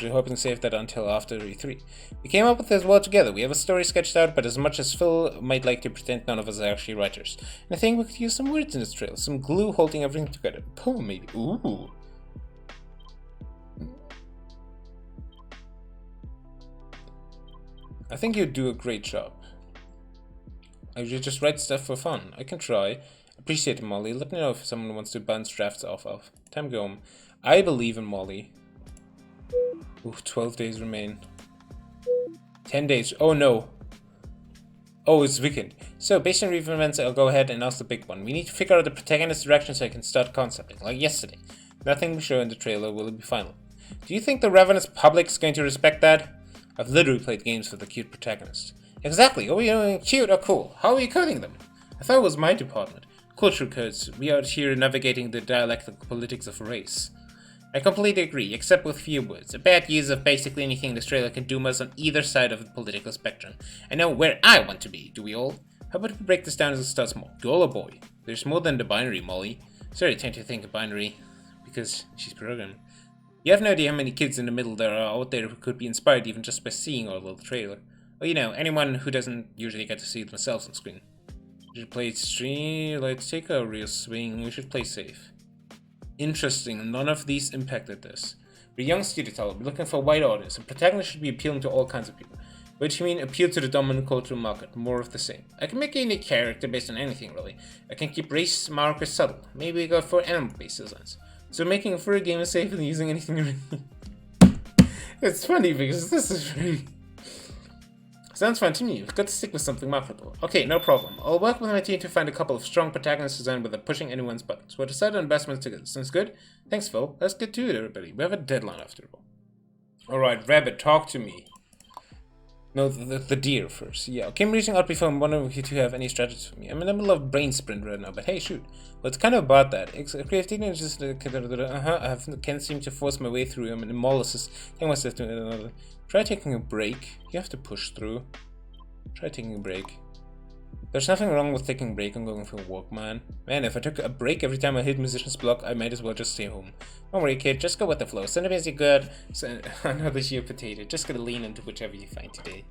We're hoping to save that until after E3. We came up with this well together. We have a story sketched out, but as much as Phil might like to pretend, none of us are actually writers. And I think we could use some words in this trail, some glue holding everything together. Poem maybe. Ooh. I think you'd do a great job. I should just write stuff for fun. I can try. Appreciate it, Molly. Let me know if someone wants to bounce drafts off of. Time to go home. I believe in Molly. Ooh, 12 days remain. 10 days. Oh no. Oh, it's wicked. So, based on recent events, I'll go ahead and ask the big one. We need to figure out the protagonist's direction so I can start concepting, like yesterday. Nothing we show in the trailer will be final. Do you think the ravenous public is going to respect that? I've literally played games with a cute protagonist. Exactly. Are we doing cute or cool? How are we coding them? I thought it was my department. Culture codes. We out here navigating the dialectical politics of race. I completely agree, except with few words. A bad use of basically anything in this trailer can doom us on either side of the political spectrum. I know where I want to be, do we all? How about we break this down as it starts small? Girl or boy? There's more than the binary, Molly. Sorry, I tend to think of binary, because she's programmed. You have no idea how many kids in the middle there are out there who could be inspired even just by seeing our little trailer. Or, you know, anyone who doesn't usually get to see themselves on screen. We should play it stream, let's take a real swing, we should play safe. Interesting, none of these impacted this. We're a young studio title, we're looking for a wide audience, and protagonists should be appealing to all kinds of people. Which mean appeal to the dominant cultural market, more of the same. I can make a unique character based on anything really. I can keep race markers subtle, maybe go for animal-based designs. So making a furry game is safe and using anything really. It's funny because this is very... Sounds fun to me. We've got to stick with something marketable. Okay, no problem. I'll work with my team to find a couple of strong protagonists designed without pushing anyone's buttons. We'll decide on investments together. Sounds good? Thanks, Phil. Let's get to it, everybody. We have a deadline after all. Alright, Rabbit, talk to me. No, the deer first. Yeah, okay, I'm reaching out before I'm wondering if you two have any strategies for me. I'm in the middle of brain sprint right now, but hey, shoot. Well, it's kind of about that. Creativity is just... I can't seem to force my way through. I'm an hemolysis. Take myself to another. Try taking a break. You have to push through. Try taking a break. There's nothing wrong with taking a break and going for a walk, man. Man, if I took a break every time I hit musician's block, I might as well just stay home. Don't worry, kid. Just go with the flow. Sometimes you're good. So, another sheer potato. Just gotta lean into whichever you find today.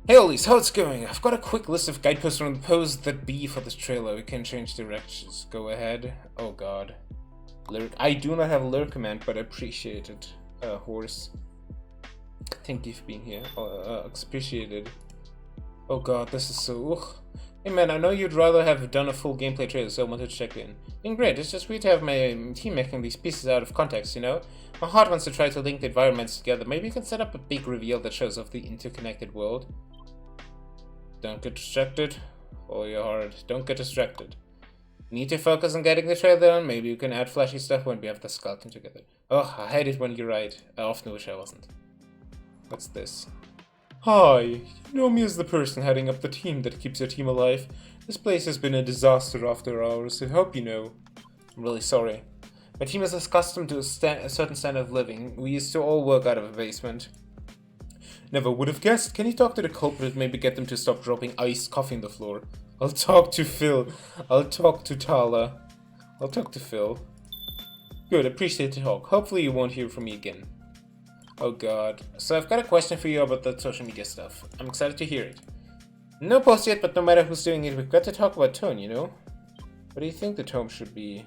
Hey, Ollies, how it's going? I've got a quick list of guideposts from the pose that be for this trailer. We can change directions. Go ahead. Oh, God. Lyric. I do not have a lyric command, but I appreciate it. Horse. Thank you for being here. Appreciated. Oh god, this is so... Ugh. Hey man, I know you'd rather have done a full gameplay trailer, so I wanted to check in. Been great, it's just weird to have my team making these pieces out of context, you know? My heart wants to try to link the environments together. Maybe you can set up a big reveal that shows off the interconnected world. Don't get distracted. Oh, your heart. Don't get distracted. You need to focus on getting the trailer done. Maybe you can add flashy stuff when we have the skeleton together. Oh, I hate it when you're right. I often wish I wasn't. What's this? Hi, you know me as the person heading up the team that keeps your team alive. This place has been a disaster after hours, I hope you know. I'm really sorry. My team is accustomed to a certain standard of living. We used to all work out of a basement. Never would have guessed. Can you talk to the culprit, maybe get them to stop dropping iced coffee on the floor? I'll talk to Phil. I'll talk to Tala. I'll talk to Phil. Good, appreciate the talk. Hopefully you won't hear from me again. Oh god. So I've got a question for you about that social media stuff. I'm excited to hear it. No post yet, but no matter who's doing it, we've got to talk about tone, you know? What do you think the tone should be?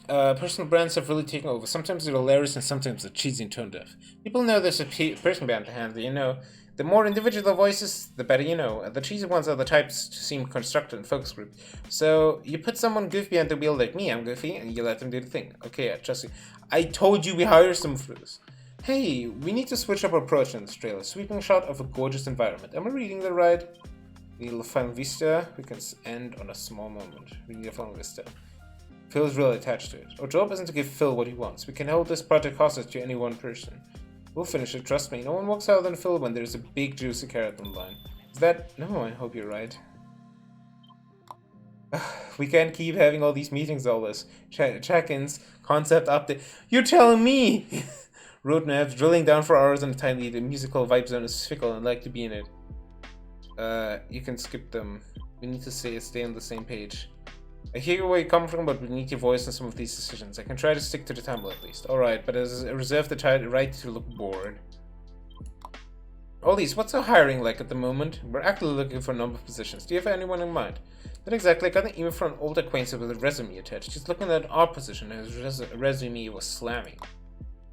Personal brands have really taken over. Sometimes they're hilarious and sometimes they're cheesy and tone deaf. People know there's a person behind the handle, you know. The more individual voices, the better you know. The cheesy ones are the types to seem constructed and focus group. So, you put someone goofy behind the wheel like me, I'm goofy, and you let them do the thing. Okay, I trust you. I told you we hired someone for this. Hey, we need to switch up our approach in this trailer. Sweeping shot of a gorgeous environment. Am I reading that right? We need a final vista. We can end on a small moment. We need a final vista. Phil's really attached to it. Our job isn't to give Phil what he wants. We can hold this project hostage to any one person. We'll finish it, trust me. No one walks out on Phil when there's a big juicy carrot on the line. Is that... No, I hope you're right. We can't keep having all these meetings always. Check-ins, concept update. You're telling me! Roadmaps, drilling down for hours on a time lead. The musical vibe zone is fickle and I'd like to be in it. You can skip them. We need to stay on the same page. I hear where you come from, but we need your voice in some of these decisions. I can try to stick to the title at least. Alright, but as I reserve the right to look bored. Ollies, what's our hiring like at the moment? We're actively looking for a number of positions. Do you have anyone in mind? Not exactly. I got an email from an old acquaintance with a resume attached. She's looking at our position and his resume was slamming.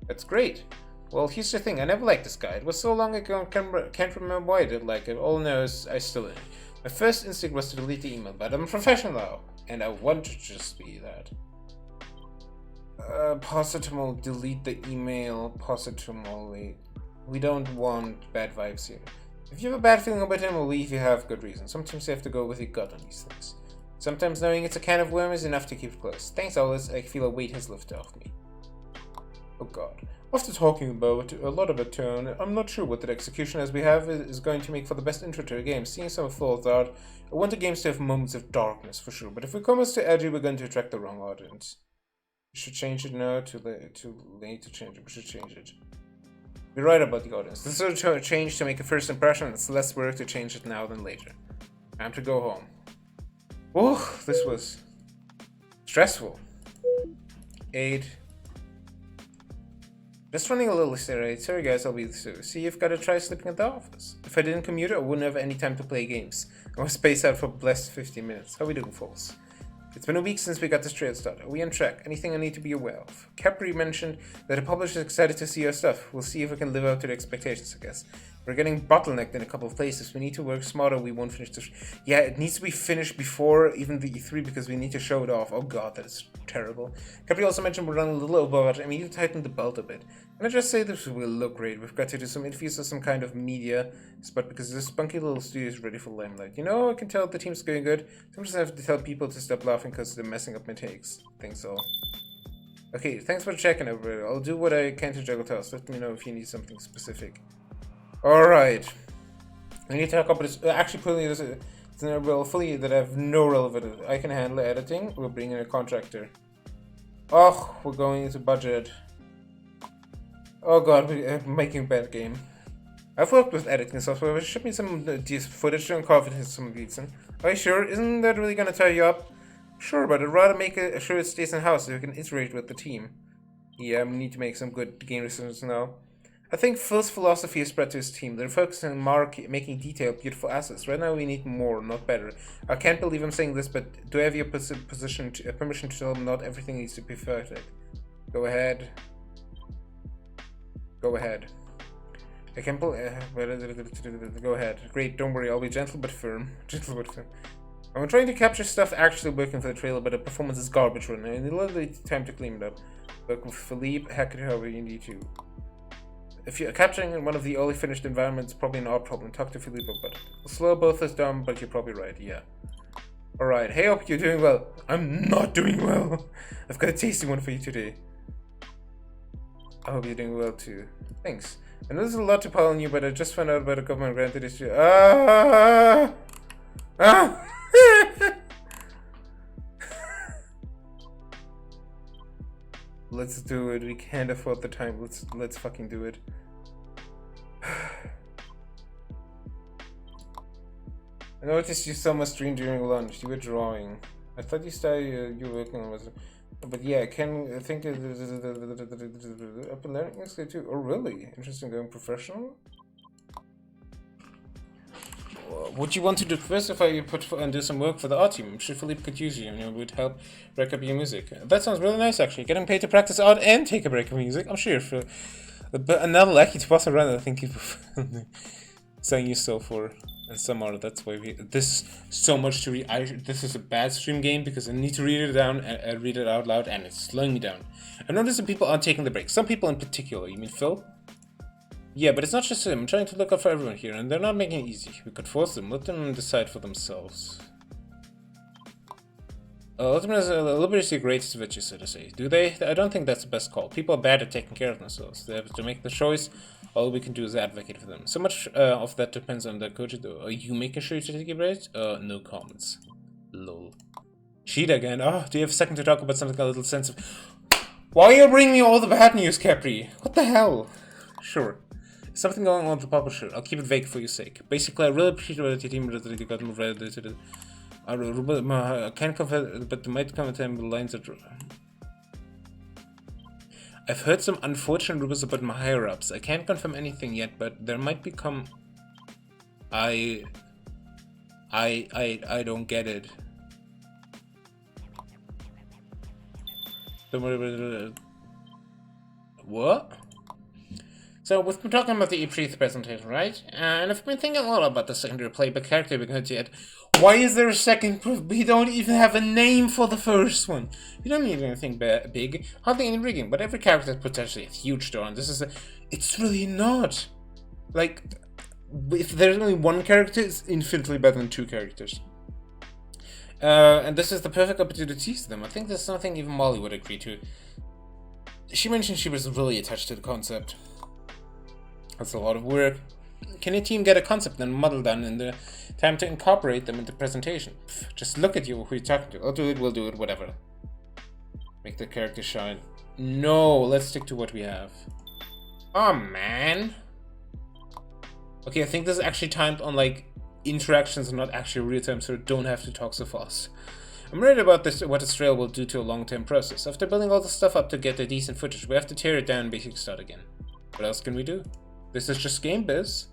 That's great. Well, here's the thing. I never liked this guy. It was so long ago I can't remember why I did like it. All I know is I still did. My first instinct was to delete the email, but I'm a professional now. And I want to just be that. Positumol, delete the email. Positumol, we don't want bad vibes here. If you have a bad feeling about him, we'll leave. You have good reason. Sometimes you have to go with your gut on these things. Sometimes knowing it's a can of worm is enough to keep it close. Thanks, Alice. I feel a weight has lifted off me. Oh god. After talking about a lot of it, I'm not sure what the execution as we have is going to make for the best intro to a game. Seeing some thoughts out, I want the games to have moments of darkness for sure, but if we come as too edgy, we're going to attract the wrong audience. We should change it now. Too late to change it. We should change it. You're right about the audience. This is a change to make a first impression. It's less work to change it now than later. Time to go home. Oh, this was stressful. 8. Just running a little late. Sorry guys, I'll be soon. See, you've got to try sleeping at the office. If I didn't commute, I wouldn't have any time to play games. I was spaced out for blessed 15 minutes. How we doing, folks? It's been a week since we got this trail started. Are we on track? Anything I need to be aware of? Capri mentioned that the publisher is excited to see our stuff. We'll see if we can live up to the expectations, I guess. We're getting bottlenecked in a couple of places. We need to work smarter. We won't finish this. Yeah, it needs to be finished before even the E3 because we need to show it off. Oh god, that is terrible. Capri also mentioned we're running a little over it. I mean, you tightened the belt a bit. Can I just say this will look great? We've got to do some interviews or some kind of media spot because this spunky little studio is ready for limelight. You know, I can tell the team's going good. Sometimes I have to tell people to stop laughing because they're messing up my takes. Think so. Okay, thanks for checking over. I'll do what I can to juggle tasks. Let me know if you need something specific. Alright. We need to talk about this. Actually, putting this fully that I have no relevant. I can handle editing. We'll bring in a contractor. Oh, we're going into budget. Oh god, we're making a bad game. I've worked with editing software. Ship me some footage to uncover some of these. Are you sure? Isn't that really gonna tie you up? Sure, but I'd rather make sure it stays in house so we can iterate with the team. Yeah, we need to make some good game decisions now. I think Phil's philosophy is spread to his team. They're focusing on making detailed, beautiful assets. Right now we need more, not better. I can't believe I'm saying this, but do I have your permission to tell them not everything needs to be perfect? Go ahead. Go ahead. I can't go ahead. Great, don't worry, I'll be gentle but firm. Gentle but firm. I'm trying to capture stuff actually working for the trailer, but the performance is garbage right now. I need a little time to clean it up. Work with Philippe, hack it however you need to. If you're capturing one of the early finished environments, probably an art problem. Talk to Philippe about it. We'll slow both us down, but you're probably right, yeah. Alright, hey, hope you're doing well. I'm not doing well. I've got a tasty one for you today. I hope you're doing well too. Thanks. I know there's a lot to pile on you, but I just found out about a government granted issue. Let's do it. We can't afford the time. Let's fucking do it. I noticed you saw my stream during lunch. You were drawing. I thought you started. You were working on it. But yeah, I think up and learning too. Oh really? Interesting. Going professional. Would you want to do first if I put and do some work for the art team? I'm sure Philippe could use you and it would help break up your music. That sounds really nice actually. Getting paid to practice art and take a break of music. I'm sure for but another lucky to pass around. I think you saying you so for and some art. That's why this so much to read. This is a bad stream game because I need to read it down and read it out loud and it's slowing me down. I noticed that people aren't taking the break. Some people in particular. You mean Phil? Yeah, but it's not just him. I'm trying to look out for everyone here, and they're not making it easy. We could force them. Let them decide for themselves. Ultimately, liberty is the greatest virtue, so to say. Do they? I don't think that's the best call. People are bad at taking care of themselves. They have to make the choice. All we can do is advocate for them. So much of that depends on their coach, though. Are you making sure to take a break? No comments. Lol. Cheat again. Oh, do you have a second to talk about something a little sensitive? Why are you bringing me all the bad news, Capri? What the hell? Sure. Something going on with the publisher. I'll keep it vague for your sake. Basically, I really appreciate that your team that you got moved right to the. I can't confirm, but there might come a time the lines are. I've heard some unfortunate rumors about my higher-ups. I can't confirm anything yet, but there might become. I don't get it. Don't worry about it. What? So we've been talking about the E3 presentation, right? And I've been thinking a lot about the secondary playback character we're going to add. Why is there a second proof? We don't even have a name for the first one. We don't need anything big, hardly any rigging, but every character has potentially a huge story, and this is it's really not. Like, if there's only one character, it's infinitely better than two characters. And this is the perfect opportunity to tease them. I think there's something even Molly would agree to. She mentioned she was really attached to the concept. That's a lot of work. Can your team get a concept and model done in the time to incorporate them into presentation? Pff, just look at you, who you're talking to. I'll do it, we'll do it, whatever. Make the character shine. No, let's stick to what we have. Oh, man. Okay, I think this is actually timed on, like, interactions and not actually real time, so I don't have to talk so fast. I'm worried about this, what this trail will do to a long-term process. After building all the stuff up to get a decent footage, we have to tear it down and basically start again. What else can we do? This is just game biz.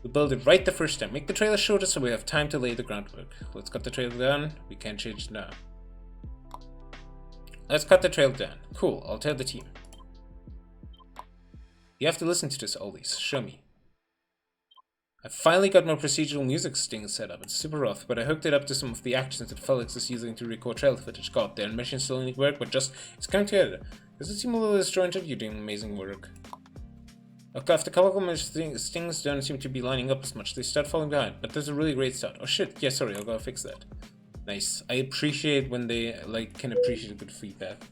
We build it right the first time. Make the trailer shorter so we have time to lay the groundwork. Let's cut the trailer down. We can't change it now. Let's cut the trailer down. Cool, I'll tell the team. You have to listen to this, Ollies. Show me. I finally got my procedural music sting set up. It's super rough, but I hooked it up to some of the actions that Felix is using to record trailer footage. God, their animation still need work, but it's coming together. Does it seem a little disjointed? You're doing amazing work. Okay, after a couple of minutes, stings don't seem to be lining up as much. They start falling behind, but there's a really great start. Oh shit, yeah, sorry, I'll go fix that. Nice. I appreciate when they, like, can appreciate good feedback.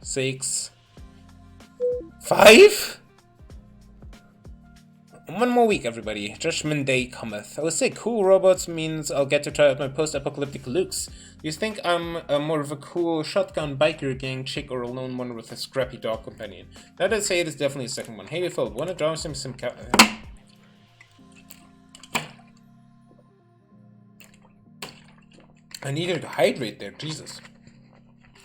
6. 5? One more week, everybody. Judgment Day cometh. I was say cool robots means I'll get to try out my post-apocalyptic looks. Do you think I'm more of a cool shotgun biker gang chick or a lone one with a scrappy dog companion? Now that I say it is definitely the second one. Hey, Phil, wanna draw some I needed to hydrate there, Jesus.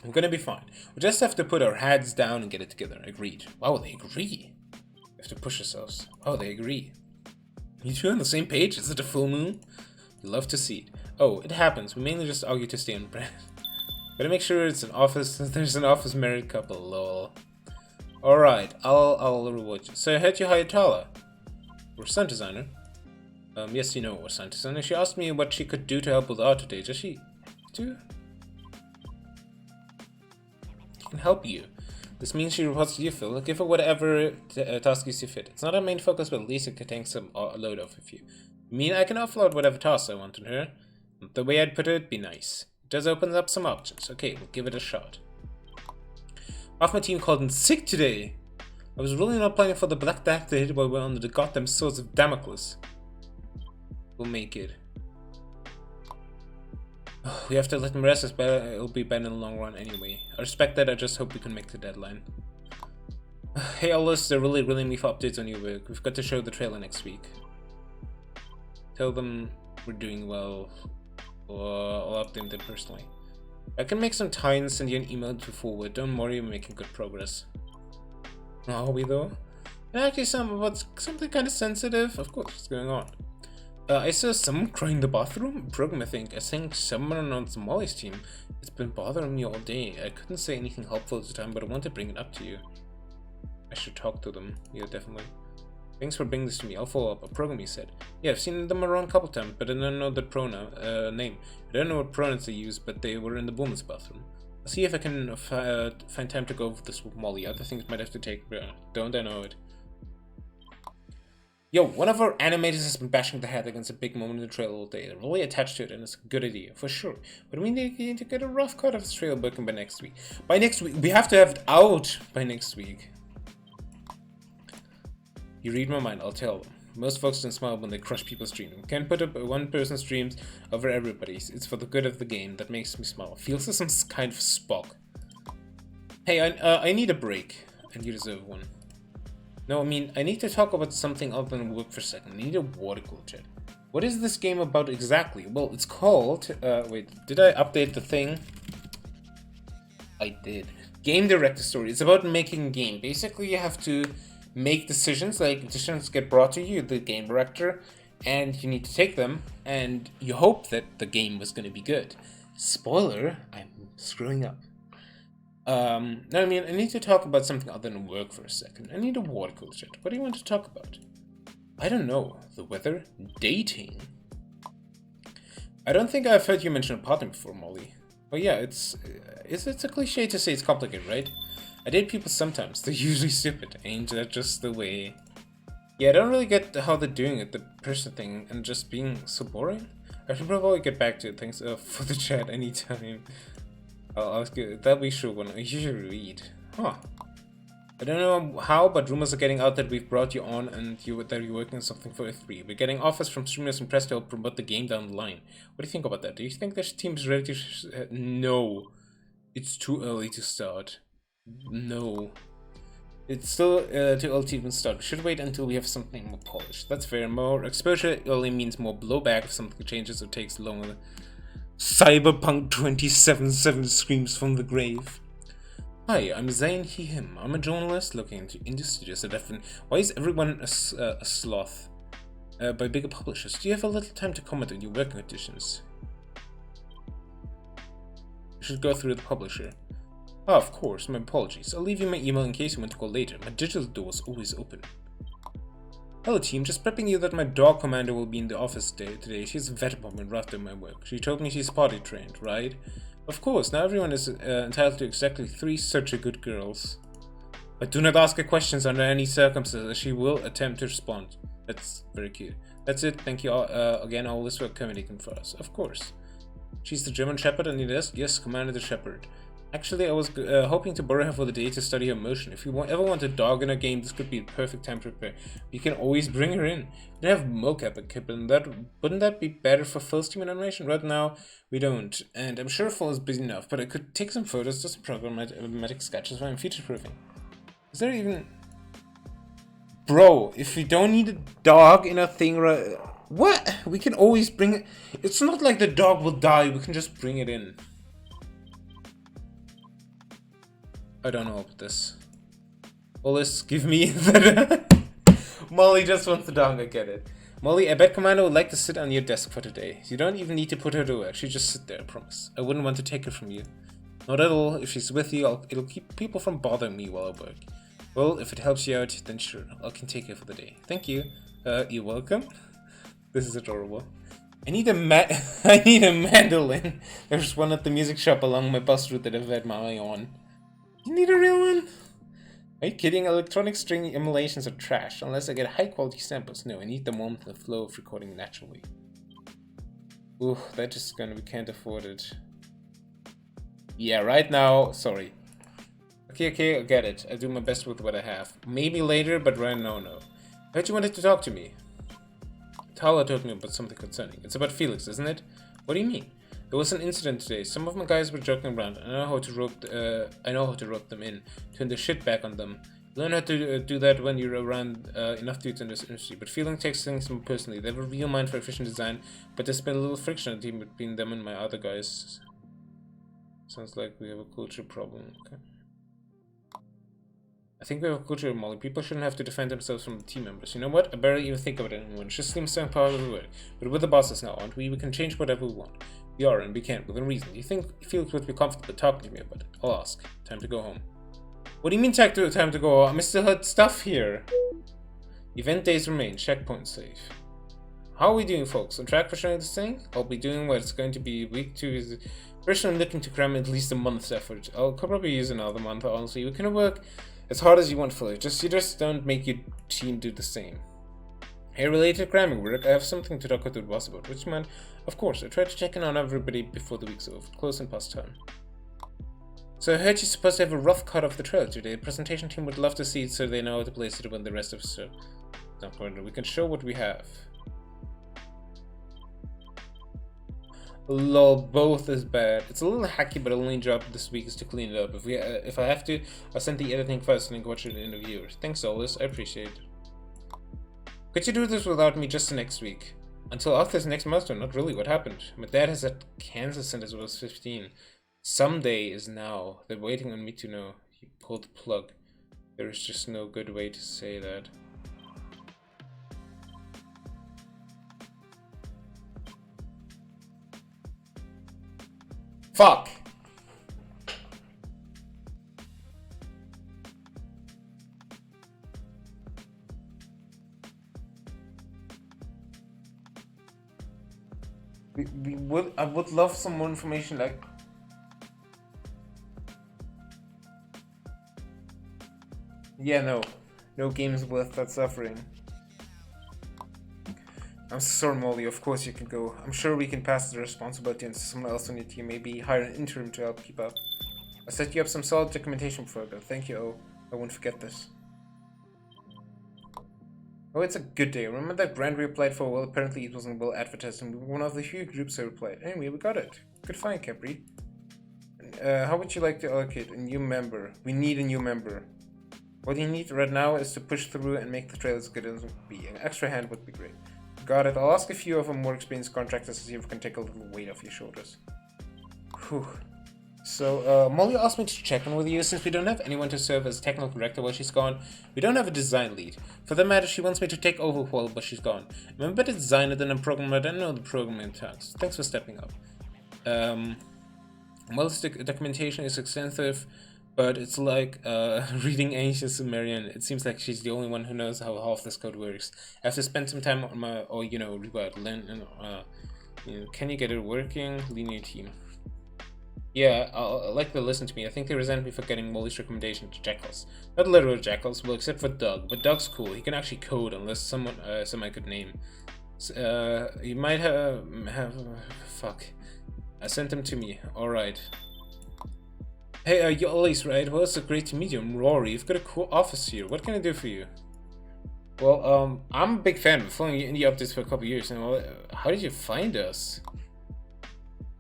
I'm gonna be fine. We just have to put our heads down and get it together. Agreed. Wow, they agree. We have to push ourselves. Oh, they agree. You two on the same page? Is it a full moon? Love to see it. Oh, it happens. We mainly just argue to stay on brand. Gotta make sure it's an office. There's an office married couple. Lol. Alright, I'll reward you. So I heard you hired Tala. We're sound designer. Yes, you know we're sound designer. She asked me what she could do to help with art today. Does she do? She can help you. This means she reports to you, Phil. Give her whatever task you see fit. It's not our main focus, but at least it can take some load off of you. I mean, I can offload whatever tasks I want on her. The way I'd put it, be nice. It does open up some options. Okay, we'll give it a shot. Half my team called in sick today. I was really not planning for the Black Death to hit while we're under the goddamn swords of Damocles. We'll make it. We have to let him rest, it's better, it'll be better in the long run anyway. I respect that, I just hope we can make the deadline. Hey Alice, they're really grilling me for updates on your work. We've got to show the trailer next week. Tell them we're doing well, or I'll update them personally. I can make some time and send you an email to forward. Don't worry, we're making good progress. Are we though? And actually something kind of sensitive? Of course, what's going on? I saw someone crying in the bathroom. Program, I think someone on Molly's team. It's been bothering me all day. I couldn't say anything helpful at the time, but I want to bring it up to you. I should talk to them. Yeah, definitely. Thanks for bringing this to me. I'll follow up. A program, he said. Yeah, I've seen them around a couple times, but I don't know the name. I don't know what pronouns they use, but they were in the woman's bathroom. I'll see if I can find time to go over this with Molly. Other things might have to take. Don't I know it? Yo, one of our animators has been bashing the head against a big moment in the trailer all day. They're really attached to it, and it's a good idea, for sure. But we need to get a rough cut of this trailer working by next week. By next week, we have to have it out by next week. You read my mind, I'll tell them. Most folks don't smile when they crush people's dreams. Can't put up one person's dreams over everybody's. It's for the good of the game. That makes me smile. Feels like some kind of Spock. Hey, I need a break, and you deserve one. No, I mean, I need to talk about something other than work for a second. I need a water cooler chat. What is this game about exactly? Well, it's called... wait, did I update the thing? I did. Game Director Story. It's about making a game. Basically, you have to make decisions, like decisions get brought to you, the game director, and you need to take them, and you hope that the game was going to be good. Spoiler, I'm screwing up. No, I mean, I need to talk about something other than work for a second. I need a water cooler chat. What do you want to talk about? I don't know. The weather? Dating? I don't think I've heard you mention a partner before, Molly. But yeah, it's a cliche to say it's complicated, right? I date people sometimes. They're usually stupid. Ain't that just the way? Yeah, I don't really get how they're doing it, the person thing, and just being so boring. I should probably get back to it. Thanks for the chat anytime. I'll ask you. That'll be sure when I usually read. Huh. I don't know how, but rumors are getting out that we've brought you on and that you're working on something for E3. We're getting offers from streamers and press to help promote the game down the line. What do you think about that? Do you think this team is ready to... no. It's too early to start. No. It's still too early to even start. We should wait until we have something more polished. That's fair. More exposure early means more blowback if something changes or takes longer. Cyberpunk 2077 screams from the grave. Hi, I'm Zane, he, him. I'm a journalist looking into industry as a different... Why is everyone a sloth? By bigger publishers. Do you have a little time to comment on your working conditions? You should go through the publisher. Oh, of course, my apologies. I'll leave you my email in case you want to call later. My digital door is always open. Hello team, just prepping you that my dog commander will be in the office today. She's a vet bomb and rough in my work. She told me she's potty trained, right? Of course, now everyone is entitled to exactly 3 such a good girls. But do not ask her questions under any circumstances, she will attempt to respond. That's very cute. That's it, thank you all, again, all this work accommodating for us. Of course. She's the German Shepherd and it is? Yes, Commander the Shepherd. Actually, I was hoping to borrow her for the day to study her motion. If you ever want a dog in a game, this could be the perfect time to prepare. You can always bring her in. We don't have mocap equipment. Wouldn't that be better for Phil's team animation? Right now, we don't. And I'm sure Phil is busy enough, but I could take some photos, do some programmatic sketches while I'm future-proofing. Is there even... Bro, if we don't need a dog in a thing, right? What? We can always bring it. It's not like the dog will die. We can just bring it in. I don't know about this. Well, let's give me that. Molly just wants the dog, I get it. Molly, I bet Commander would like to sit on your desk for today. You don't even need to put her to work. She just sit there, I promise. I wouldn't want to take her from you. Not at all. If she's with you, it'll keep people from bothering me while I work. Well, if it helps you out, then sure. I can take her for the day. Thank you. You're welcome. This is adorable. I need a mandolin. There's one at the music shop along my bus route that I've had my eye on. You need a real one? Are you kidding? Electronic string emulations are trash unless I get high quality samples. No, I need the warmth and the flow of recording naturally. Ooh, that just gonna be can't afford it. Yeah, right now, sorry. Okay, I get it. I do my best with what I have. Maybe later, but right now, no. I heard you wanted to talk to me. Tala told me about something concerning. It's about Felix, isn't it? What do you mean? There was an incident today. Some of my guys were joking around. I know how to rope them in, turn the shit back on them. Learn how to do that when you're around enough dudes in this industry. But Feeling takes things more personally. They have a real mind for efficient design, but there's been a little friction between them and my other guys. Sounds like we have a culture problem. Okay. I think we have a culture, Molly. People shouldn't have to defend themselves from the team members. You know what? I barely even think of it anymore. It's just slim strong power of the word. But we're the bosses now, aren't we? We can change whatever we want. We are, and we can, within reason. Do you think Felix would be comfortable talking to me about it? I'll ask. Time to go home. What do you mean time to go home? I still had stuff here. Event days remain. Checkpoint safe. How are we doing, folks? On track for showing this thing? I'll be doing what it's going to be. Week 2 is... Personally, I'm looking to cram at least a month's effort. I'll probably use another month, honestly. We can work as hard as you want for it. You just don't make your team do the same. Hey, related cramming work, I have something to talk with the boss about. Which man, of course, I tried to check in on everybody before the week's over. Close and past time. So I heard you're supposed to have a rough cut of the trailer today. The presentation team would love to see it so they know how to place it when the rest of us are not going to. We can show what we have. Lol, both is bad. It's a little hacky, but I'll only job this week is to clean it up. If I have to, I'll send the editing first and then watch it in the viewers. Thanks, Solus. I appreciate it. Could you do this without me just next week? Until after this next milestone? Not really. What happened? My dad has had cancer since I was 15. Someday is now. They're waiting on me to know. He pulled the plug. There is just no good way to say that. Fuck! I would love some more information, like. Yeah, no game is worth that suffering. I'm sorry, Molly. Of course you can go. I'm sure we can pass the responsibility on to someone else on your team. Maybe hire an interim to help keep up. I'll set you up some solid documentation before I go. Thank you, O. I won't forget this. Oh, it's a good day. Remember that grant we applied for? Well, apparently it wasn't well advertised and we were one of the few groups who applied. Anyway, we got it. Good find, Capri. How would you like to allocate a new member? We need a new member. What you need right now is to push through and make the trail as good as it would be. An extra hand would be great. Got it. I'll ask a few of our more experienced contractors to see if we can take a little weight off your shoulders. Whew. So, Molly asked me to check in with you since we don't have anyone to serve as technical director while she's gone. We don't have a design lead. For that matter, she wants me to take over while she's gone. I'm a better designer than a programmer. I don't know the programming tasks. Thanks for stepping up. Molly's documentation is extensive, but it's like reading ancient Sumerian. It seems like she's the only one who knows how half this code works. I have to spend some time on my, or can you get it working? Linear team. Yeah, I'll like to listen to me. I think they resent me for getting Molly's recommendation to Jackals. Not literal Jackals, well, except for Doug. But Doug's cool. He can actually code unless someone I could name. You might have fuck. I sent them to me. All right. Hey, you're Ollie's, right? Well, it's great to meet you. I'm Rory. You've got a cool office here. What can I do for you? Well, I'm a big fan of following indie updates for a couple years. And how did you find us?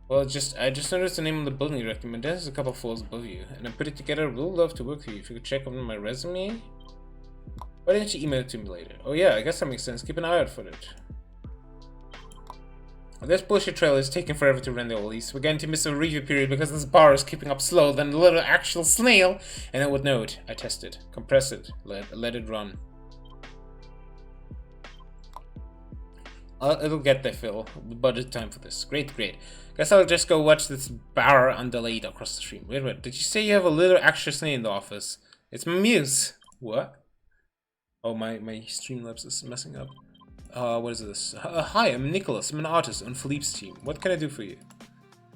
Well, I just noticed the name on the building you recommend. There's a couple floors above you, and I put it together. I'd really love to work with you. If you could check on my resume. Why didn't you email it to me later? Oh yeah, I guess that makes sense. Keep an eye out for it. Well, this bullshit trail is taking forever to render, at least. We're going to miss a review period because this bar is keeping up slower than a little actual snail. And I would know it. I tested. Compress it. Let it run. It'll get there, Phil. Budget time for this. Great. Guess I'll just go watch this bar undelayed across the stream. Wait. Did you say you have a little extra snail in the office? It's my muse. What? Oh, my Streamlabs is messing up. What is this? Hi, I'm Nicholas. I'm an artist on Philippe's team. What can I do for you?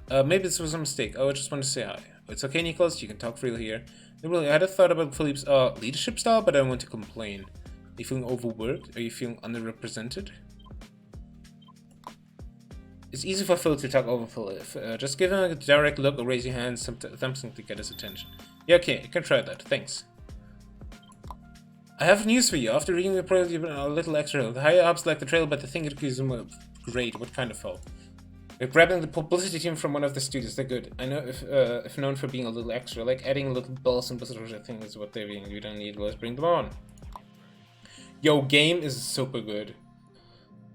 Maybe this was a mistake. Oh, I just want to say hi. It's okay, Nicholas. You can talk freely here. Really, I had a thought about Philippe's leadership style, but I don't want to complain. Are you feeling overworked? Are you feeling underrepresented? It's easy for Phil to talk over Philip. Just give him a direct look or raise your hand, something to get his attention. Yeah, okay, you can try that. Thanks. I have news for you. After reading the project, you've been a little extra. The higher ups like the trail, but the thing it gives them great. What kind of help? We're grabbing the publicity team from one of the studios. They're good. I know if known for being a little extra, like adding little bells and whistles. I think is what they're doing. You don't need. Let's bring them on. Yo, game is super good.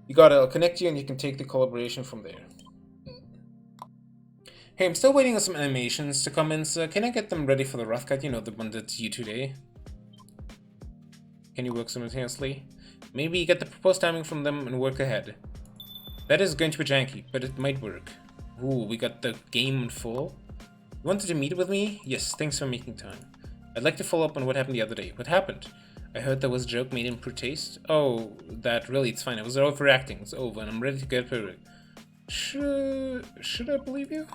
You got it. I'll connect you and you can take the collaboration from there. Hey, I'm still waiting on some animations to come in, so can I get them ready for the rough cut? You know, the one that's due today. Can you work simultaneously? Maybe get the proposed timing from them and work ahead. That is going to be janky, but it might work. Ooh, we got the game in full. You wanted to meet with me? Yes, thanks for making time. I'd like to follow up on what happened the other day. What happened? I heard there was a joke made in poor taste. Oh, that really, it's fine. I was overreacting. It's over, and I'm ready to get through it. Should I believe you?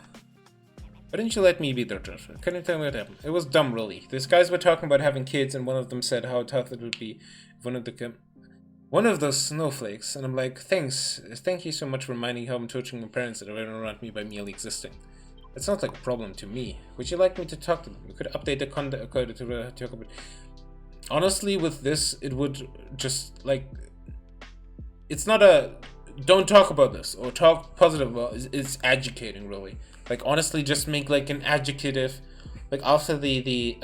Why didn't you let me be the judge? Can you tell me what happened? It was dumb, really. These guys were talking about having kids, and one of them said how tough it would be if one of those snowflakes. And I'm like, thanks. Thank you so much for reminding how I'm torturing my parents that are around me by merely existing. It sounds like a problem to me. Would you like me to talk to them? We could update the conduct code to talk about. Honestly, with this, it would just, like, it's not a, don't talk about this, or talk positive about it. It's educating, really. Like, honestly, just make, like, an adjective, like, after the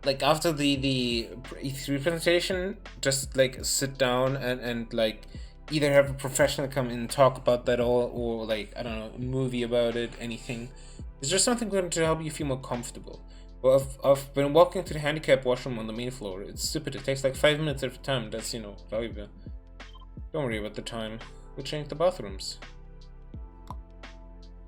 E3 presentation, just, like, sit down and like, either have a professional come in and talk about that or, like, I don't know, a movie about it, anything. Is there something going to help you feel more comfortable? Well, I've been walking to the handicap washroom on the main floor. It's stupid. It takes like 5 minutes every time. That's, you know, valuable. Don't worry about the time. We'll change the bathrooms.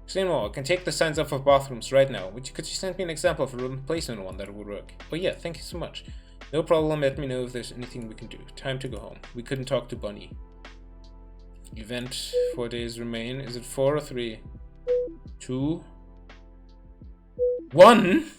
Say more. I can take the signs off of bathrooms right now. Could you send me an example of a replacement one that would work? Oh yeah, thank you so much. No problem, let me know if there's anything we can do. Time to go home. We couldn't talk to Bunny. Event 4 days remain. Is it 4 or 3? 2 1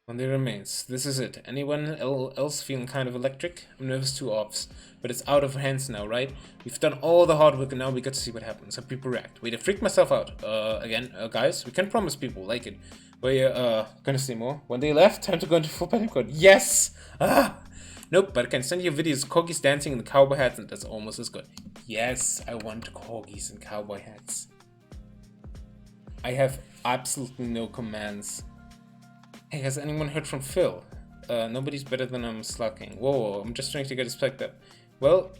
One day remains. This is it. Anyone else feeling kind of electric? I'm nervous too, ops. But it's out of our hands now, right? We've done all the hard work and now we got to see what happens. How people react. Wait, I freaked myself out. Again, guys, we can promise people like it. We're gonna say more. 1 day left. Time to go into full panic mode. Yes! Ah! Nope, but I can send you videos. Corgis dancing in the cowboy hats and that's almost as good. Yes, I want corgis in cowboy hats. I have absolutely no commands. Hey, has anyone heard from Phil? Nobody's better than I'm slacking. Whoa, I'm just trying to get his packed up. Well,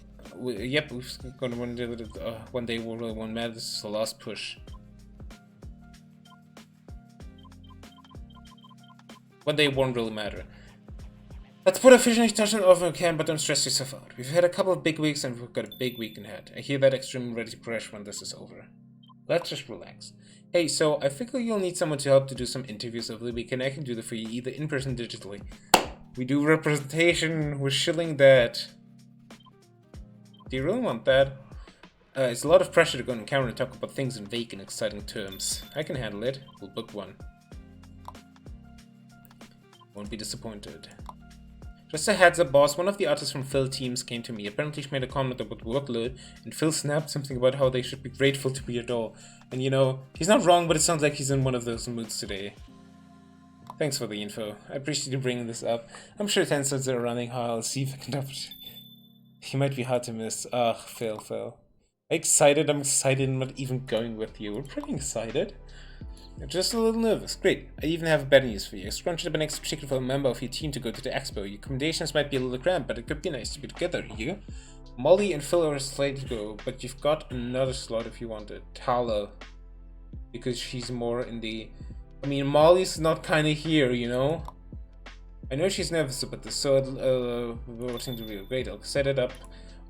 yep, we've got one day we'll really won't matter. This is the last push. One day won't really matter. Let's put a finishing touch on over we can, but don't stress yourself out. We've had a couple of big weeks and we've got a big week ahead. I hear that extremely ready to crash when this is over. Let's just relax. Hey, so I figure you'll need someone to help to do some interviews over the weekend. I can do that for you either in person or digitally. We do representation, we're shilling that. Do you really want that? It's a lot of pressure to go on camera and talk about things in vague and exciting terms. I can handle it. We'll book one. Won't be disappointed. Just a heads up, boss, one of the artists from Phil teams came to me. Apparently she made a comment about workload, and Phil snapped something about how they should be grateful to be your doll. And you know, he's not wrong, but it sounds like he's in one of those moods today. Thanks for the info. I appreciate you bringing this up. I'm sure tensions are running high. I'll see if I can He might be hard to miss. Ugh, Phil. I'm excited, I'm not even going with you. We're pretty excited. Just a little nervous. Great. I even have better news for you. Scrunched up an extra ticket for a member of your team to go to the expo. Your accommodations might be a little cramped, but it could be nice to be together, you. Molly and Phil are slated to go, but you've got another slot if you want it. Tala. Because she's more in the... I mean, Molly's not kind of here, you know? I know she's nervous about this, so we're watching the video. Great, I'll set it up.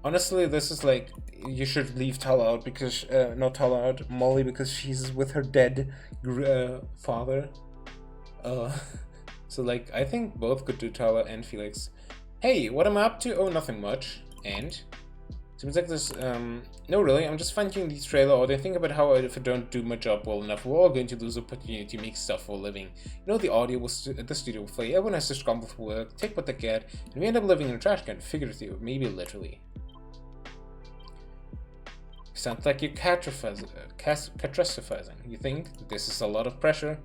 Honestly, this is like, you should leave Tala out because, not Tala out, Molly, because she's with her dead father. So like, I think both could do Tala and Felix. Hey, what am I up to? Oh, nothing much. And? Seems like this, no really, I'm just fine-tuning the trailer audio. Think about how if I don't do my job well enough, we're all going to lose the opportunity to make stuff for a living. You know, the audio was at the studio will play, everyone has to scramble for work, take what they get, and we end up living in a trash can, figuratively, maybe literally. Sounds like you're catastrophizing. You think this is a lot of pressure?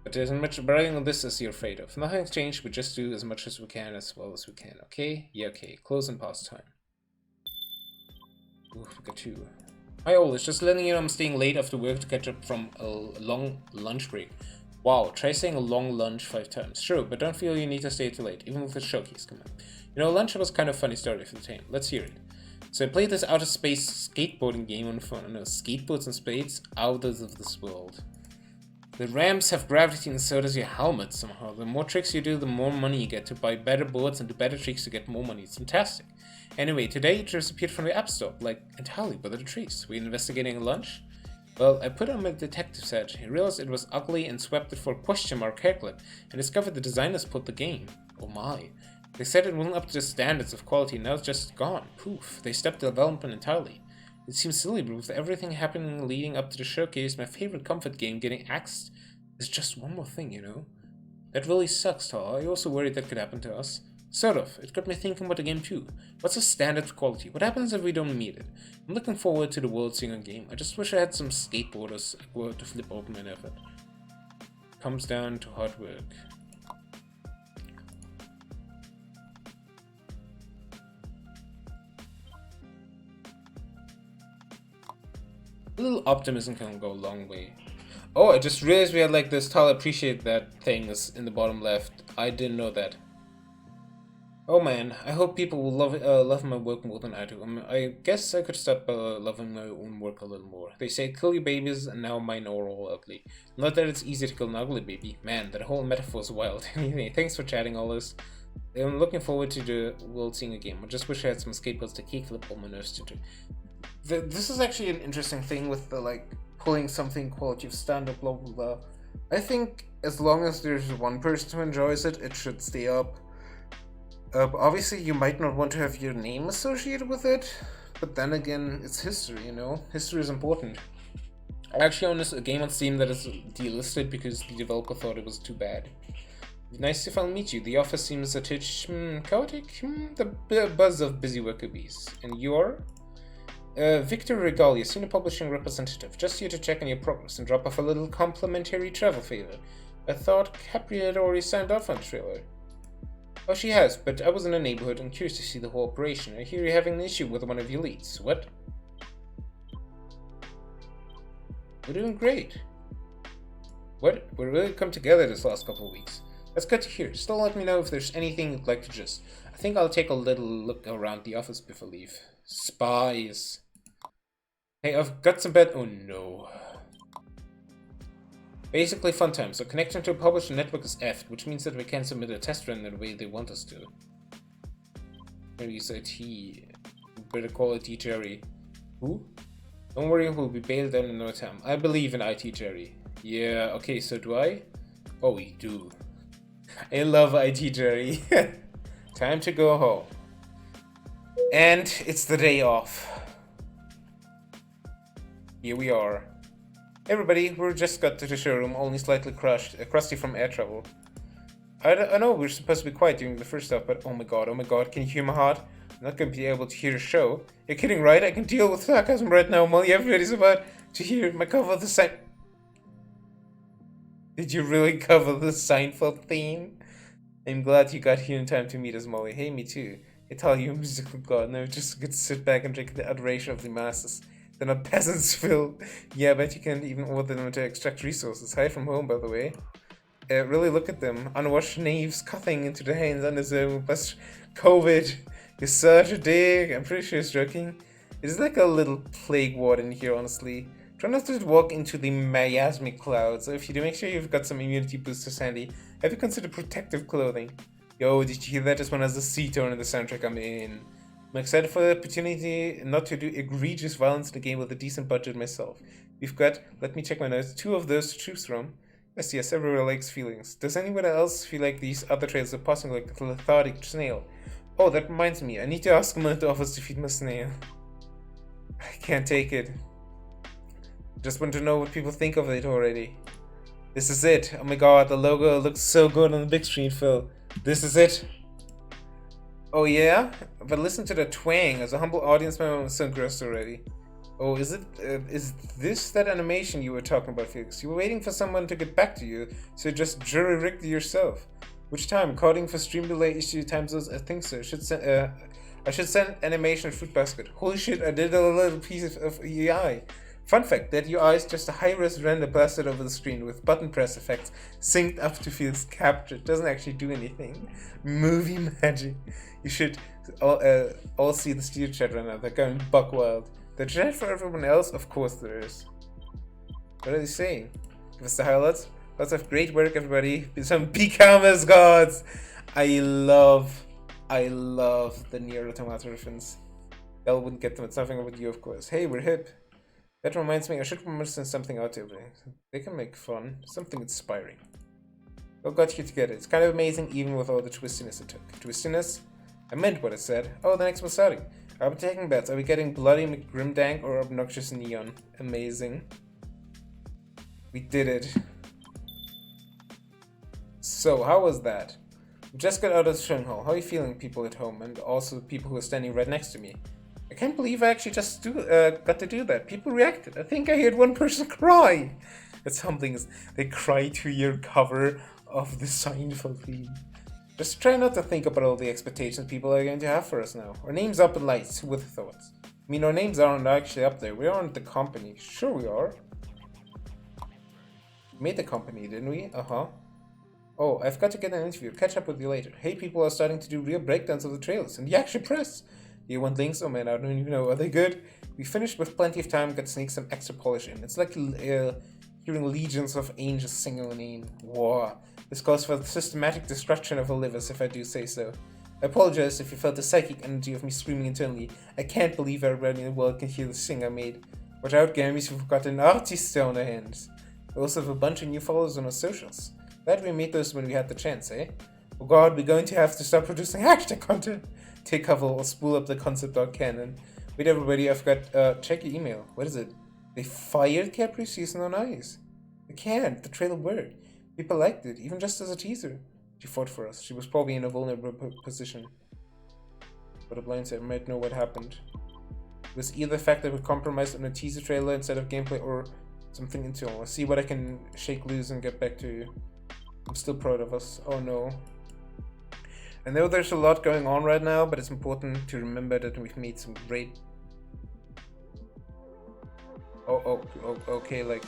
But there isn't much bearing on this as you're afraid of. Nothing's changed, we just do as much as we can as well as we can, okay? Yeah, okay. Close and pause time. Ooh, we got 2. Hi all, it's just letting you know I'm staying late after work to catch up from a long lunch break. Wow, try saying a long lunch 5 times. Sure, but don't feel you need to stay too late, even with the showcase coming. You know, lunch was kind of a funny story for the team. Let's hear it. So I played this outer space skateboarding game on the phone. I know, skateboards and spades, out of this world. The ramps have gravity and so does your helmet somehow. The more tricks you do, the more money you get to buy better boards and do better tricks to get more money. It's fantastic. Anyway, today it disappeared from the app store, like entirely by the trees. We're investigating lunch? Well, I put on my detective hat. I realized it was ugly and swept it for a question mark haircut and discovered the designers put the game. Oh my. They said it wasn't up to the standards of quality, now it's just gone. Poof. They stopped the development entirely. It seems silly, but with everything happening leading up to the showcase, my favorite comfort game getting axed is just one more thing, you know? That really sucks, Tal. I also worried that could happen to us. Sort of. It got me thinking about the game too. What's the standard of quality? What happens if we don't meet it? I'm looking forward to the world singer game. I just wish I had some skateboarders to flip open my effort. Comes down to hard work. A little optimism can go a long way. Oh, I just realized we had like this Tal appreciate that thing is in the bottom left. I didn't know that. Oh man, I hope people will love my work more than I do. I guess I could start loving my own work a little more. They say kill your babies and now mine are all ugly. Not that it's easy to kill an ugly baby. Man, that whole metaphor is wild. Anyway, thanks for chatting all this. I'm looking forward to the world seeing a game. I just wish I had some skateboards to kickflip all my nerves to do. This is actually an interesting thing with the like pulling something quality of standard blah blah blah. I think as long as there's one person who enjoys it, it should stay up. Obviously, you might not want to have your name associated with it, but then again, it's history, you know? History is important. I actually own a game on Steam that is delisted because the developer thought it was too bad. Nice to finally meet you. The office seems a touch chaotic. The buzz of busy worker bees. And you're? Victor Regalia, Senior Publishing Representative. Just here to check on your progress and drop off a little complimentary travel favor. I thought Capri had already signed off on the trailer. Oh, she has, but I was in the neighborhood and curious to see the whole operation. I hear you're having an issue with one of your leads. What? We're doing great. What? We're really come together this last couple of weeks. That's good to hear. Still let me know if there's anything you'd like to just... I think I'll take a little look around the office before I leave. Spies. Hey, I've got some bad... Oh no. Basically fun time. So connection to a publisher network is effed, which means that we can't submit a test run in the way they want us to. Maybe use IT. Better call IT Jerry. Who? Don't worry, we'll be bailed out in no time. I believe in IT Jerry. Yeah, okay, so do I? Oh, we do. I love IT Jerry. Time to go home. And it's the day off. Here we are. Hey everybody, we just got to the showroom, only slightly crusty from air travel. I know we're supposed to be quiet during the first stuff, but oh my god, can you hear my heart? I'm not going to be able to hear the show. You're kidding, right? I can deal with sarcasm right now, Molly. Everybody's about to hear my cover of the sign. Did you really cover the Seinfeld theme? I'm glad you got here in time to meet us, Molly. Hey, me too. I tell you, musical god, now just get to sit back and drink the adoration of the masses. They're not peasants, Phil. Yeah, I bet you can't even order them to extract resources. Hi from home, by the way. Really look at them. Unwashed knaves cutting into the hands under the bus. COVID. You're such a dick. I'm pretty sure he's joking. It is like a little plague ward in here, honestly. Try not to walk into the miasmic clouds. If you do, make sure you've got some immunity boosters handy. Have you considered protective clothing? Yo, did you hear that? This one has a C-tone in the soundtrack I'm in. I'm excited for the opportunity not to do egregious violence in the game with a decent budget myself. We've got, let me check my notes, 2 of those to choose from. Yes, everyone likes feelings. Does anyone else feel like these other trails are passing like a lethargic snail? Oh, that reminds me, I need to ask someone at the office to feed my snail. I can't take it. Just want to know what people think of it already. This is it. Oh my god, the logo looks so good on the big screen, Phil. This is it. Oh yeah? But listen to the twang. As a humble audience member, I'm so engrossed already. Oh, is this that animation you were talking about, Felix? You were waiting for someone to get back to you, so you just jury-rigged it yourself. Which time? Coding for stream delay issue times those? I think so. I should send animation fruit basket. Holy shit, I did a little piece of UI. Fun fact, that UI is just a high-res render blasted over the screen with button press effects synced up to Felix capture. It doesn't actually do anything. Movie magic. You should all see the studio chat right now. They're going buck wild. The chat for everyone else? Of course there is. What are they saying? Give us the highlights. Lots of great work, everybody. Some PCAMers gods. I love the Nier Automata reference. Y'all wouldn't get them. It's nothing about you, of course. Hey, we're hip. That reminds me, I should send something out to everybody. They can make fun. Something inspiring. All got you together. It's kind of amazing, even with all the twistiness it took. Twistiness? I meant what I said. Oh, the next one's starting. I'll be taking bets. Are we getting Bloody McGrimdank or Obnoxious Neon? Amazing. We did it. So, how was that? We just got out of the showing hall. How are you feeling, people at home, and also people who are standing right next to me? I can't believe I actually just got to do that. People reacted. I think I heard one person cry. It's something. They cry to your cover of the Seinfeld theme. Just try not to think about all the expectations people are going to have for us now. Our name's up in lights. Who would have thought? I mean, our names aren't actually up there. We aren't the company. Sure we are. We made the company, didn't we? Uh-huh. Oh, I've got to get an interview. Catch up with you later. Hey, people are starting to do real breakdowns of the trailers and the action press. Do you want links? Oh man, I don't even know. Are they good? We finished with plenty of time. Got to sneak some extra polish in. It's like hearing legions of angels sing your name. War. This calls for the systematic destruction of our livers, if I do say so. I apologize if you felt the psychic energy of me screaming internally. I can't believe everybody in the world can hear the sing I made. Watch out, Gamies, we've got an artist on our hands. We also have a bunch of new followers on our socials. Glad we made those when we had the chance, eh? Oh god, we're going to have to start producing hashtag content. Take cover or spool up the concept.canon. Wait everybody, I've got, check your email. What is it? They fired Capri? She's no nice. They can't. The trailer worked. People liked it, even just as a teaser. She fought for us. She was probably in a vulnerable position. But a blindsight might know what happened. It was either the fact that we compromised on a teaser trailer instead of gameplay or something internal. I'll see what I can shake loose and get back to you. I'm still proud of us. Oh no. I know there's a lot going on right now, but it's important to remember that we've made some great... okay, like...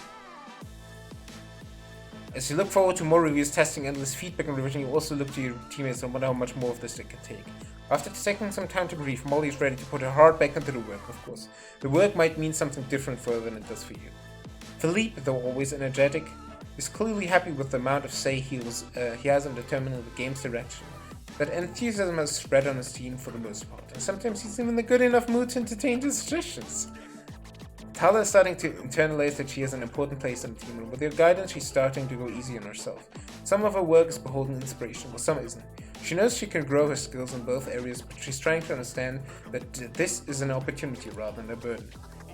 As you look forward to more reviews, testing, endless feedback and revision, you also look to your teammates and wonder how much more of this they can take. After taking some time to grieve, Molly is ready to put her heart back into the work, of course. The work might mean something different for her than it does for you. Philippe, though always energetic, is clearly happy with the amount of say he has in determining the game's direction. That enthusiasm has spread on his team for the most part, and sometimes he's even in a good enough mood to entertain his suggestions. Tala is starting to internalize that she has an important place in the team, and with your guidance she's starting to go easy on herself. Some of her work is beholden inspiration, while some isn't. She knows she can grow her skills in both areas, but she's trying to understand that this is an opportunity rather than a burden.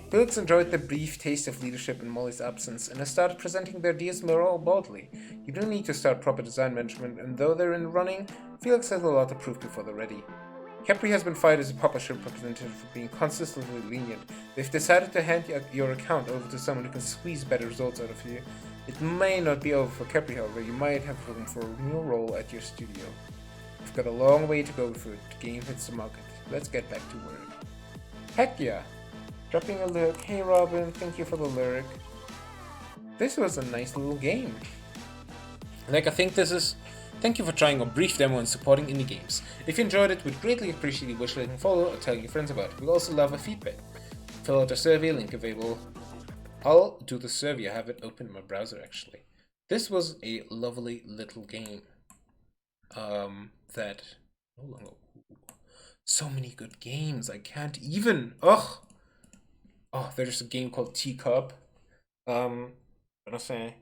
Felix enjoyed the brief taste of leadership in Molly's absence and has started presenting their ideas more boldly. You do need to start proper design management, and though they're in the running, Felix has a lot to prove before they're ready. Capri has been fired as a publisher representative for being consistently lenient. They've decided to hand your account over to someone who can squeeze better results out of you. It may not be over for Capri, however. You might have room for a new role at your studio. You've got a long way to go before the game hits the market. Let's get back to work. Heck yeah! Dropping a lyric. Hey Robin, thank you for the lyric. This was a nice little game. Like, I think this is... Thank you for trying our brief demo and supporting indie games. If you enjoyed it, we'd greatly appreciate you wish, like, and follow, or tell your friends about it. We'd also love a feedback. Fill out a survey, link available. I'll do the survey, I have it open in my browser actually. This was a lovely little game. That... So many good games, I can't even... Ugh! Oh, there's a game called Teacup. What I say?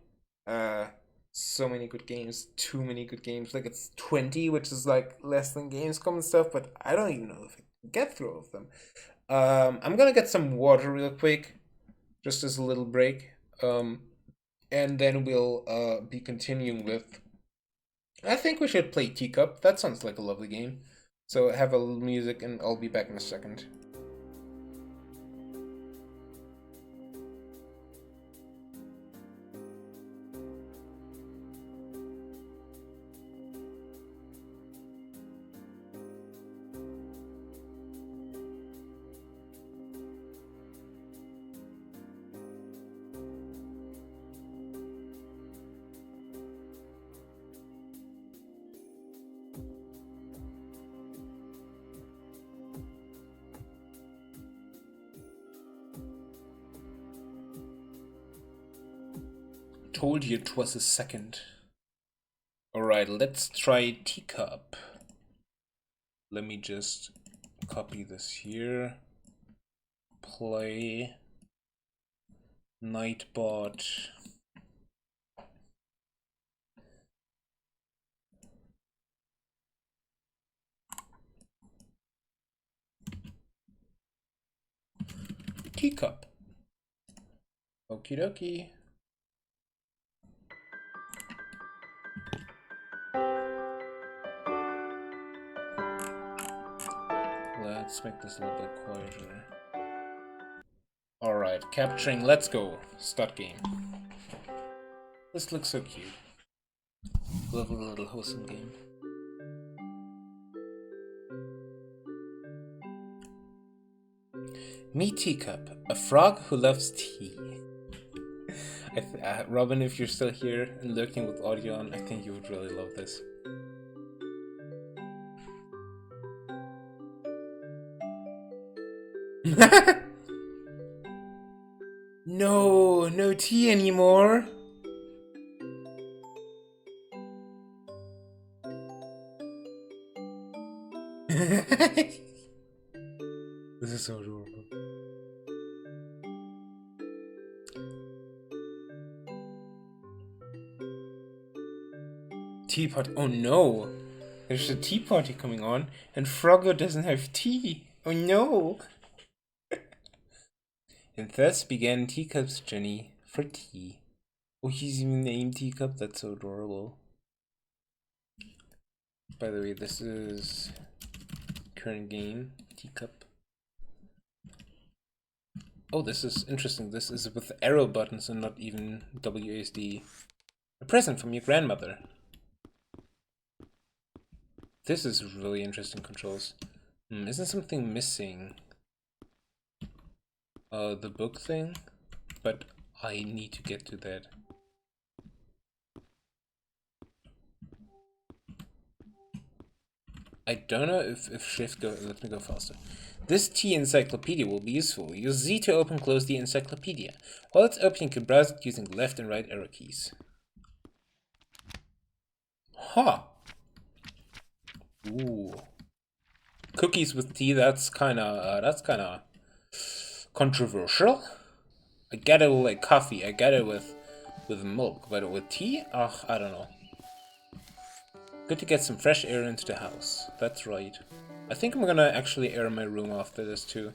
So many good games. Too many good games. Like, it's 20, which is like less than Gamescom and stuff, but I don't even know if I can get through all of them. I'm gonna get some water real quick, just as a little break. And then we'll be continuing with... I think we should play Teacup. That sounds like a lovely game. So have a little music and I'll be back in a second. Told you it was a second. Alright, let's try Teacup. Let me just copy this here. Play Nightbot. Teacup. Okie dokie. Let's make this a little bit quieter. Alright, capturing, let's go. Start game. This looks so cute. Lovely little wholesome game. Meet Teacup, a frog who loves tea. Robin, if you're still here and lurking with audio on, I think you would really love this. No tea anymore. This is so adorable. Teapot. Oh no! There's a tea party coming on, and Froggo doesn't have tea. Oh no! And thus began Teacup's journey for tea. Oh, he's even named Teacup? That's so adorable. By the way, this is current game, Teacup. Oh, this is interesting. This is with arrow buttons and not even WASD. A present from your grandmother. This is really interesting controls. Isn't something missing? The book thing? But I need to get to that. I don't know if shift let me go faster. This T encyclopedia will be useful. Use Z to open and close the encyclopedia. While it's open, you can browse it using the left and right arrow keys. Huh. Ooh. Cookies with tea, that's kinda controversial. I get it with like coffee, I get it with milk, but with tea? Ugh, I don't know. Good to get some fresh air into the house. That's right. I think I'm gonna actually air my room after this too.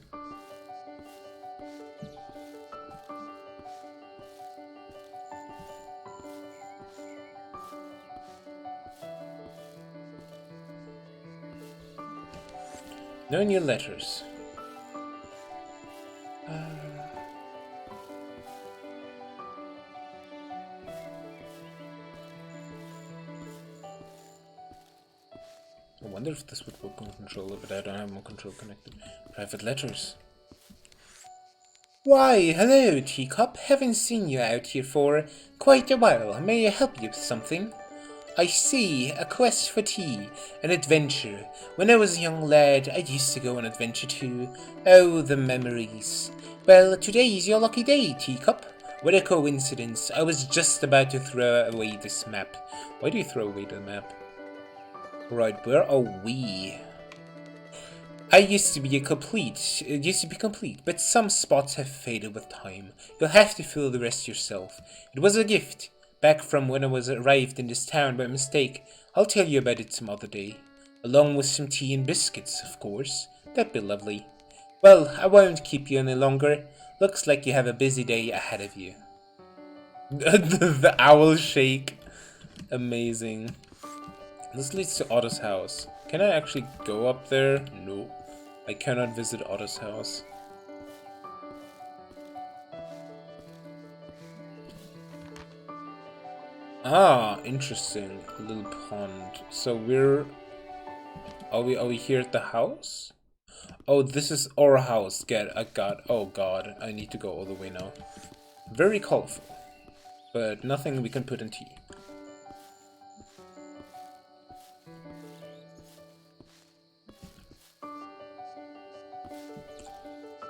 No new letters. I wonder if this would work on controller, but I don't have my controller connected. Private letters. Why, hello, Teacup. Haven't seen you out here for quite a while. May I help you with something? I see. A quest for tea. An adventure. When I was a young lad, I used to go on adventure too. Oh, the memories. Well, today's your lucky day, Teacup. What a coincidence. I was just about to throw away this map. Why do you throw away the map? Right, where are we? I used to be complete, but some spots have faded with time. You'll have to fill the rest yourself. It was a gift, back from when I was arrived in this town by mistake. I'll tell you about it some other day. Along with some tea and biscuits, of course. That'd be lovely. Well, I won't keep you any longer. Looks like you have a busy day ahead of you. The owl shake. Amazing. This leads to Otto's house. Can I actually go up there? No. I cannot visit Otto's house. Ah, interesting. A little pond. So are we here at the house? Oh, this is our house. Oh god, I need to go all the way now. Very colorful. But nothing we can put in tea.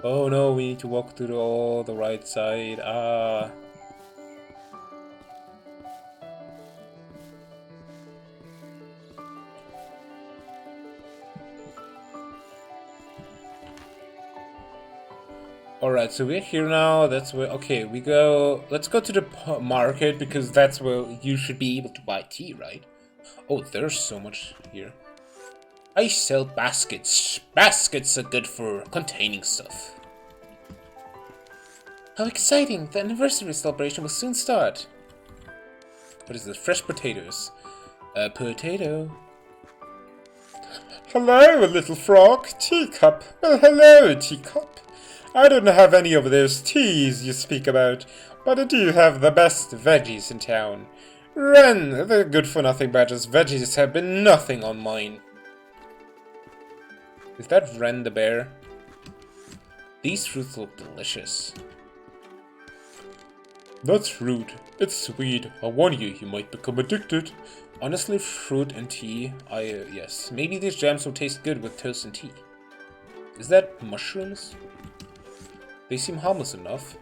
Oh no, we need to walk to the right side. Ah. Alright, so we're here now. That's where. Okay, let's go to the market because that's where you should be able to buy tea, right? Oh, there's so much here. I sell baskets. Baskets are good for containing stuff. How exciting! The anniversary celebration will soon start. What is this? Fresh potatoes. A potato. Hello, little frog. Teacup. Well, hello, Teacup. I don't have any of those teas you speak about, but I do have the best veggies in town. Run! The good-for-nothing badger's veggies have been nothing on mine. Is that Ren the bear? These fruits look delicious. That's fruit. It's sweet. I warn you, you might become addicted. Honestly, fruit and tea, yes. Maybe these jams will taste good with toast and tea. Is that mushrooms? They seem harmless enough.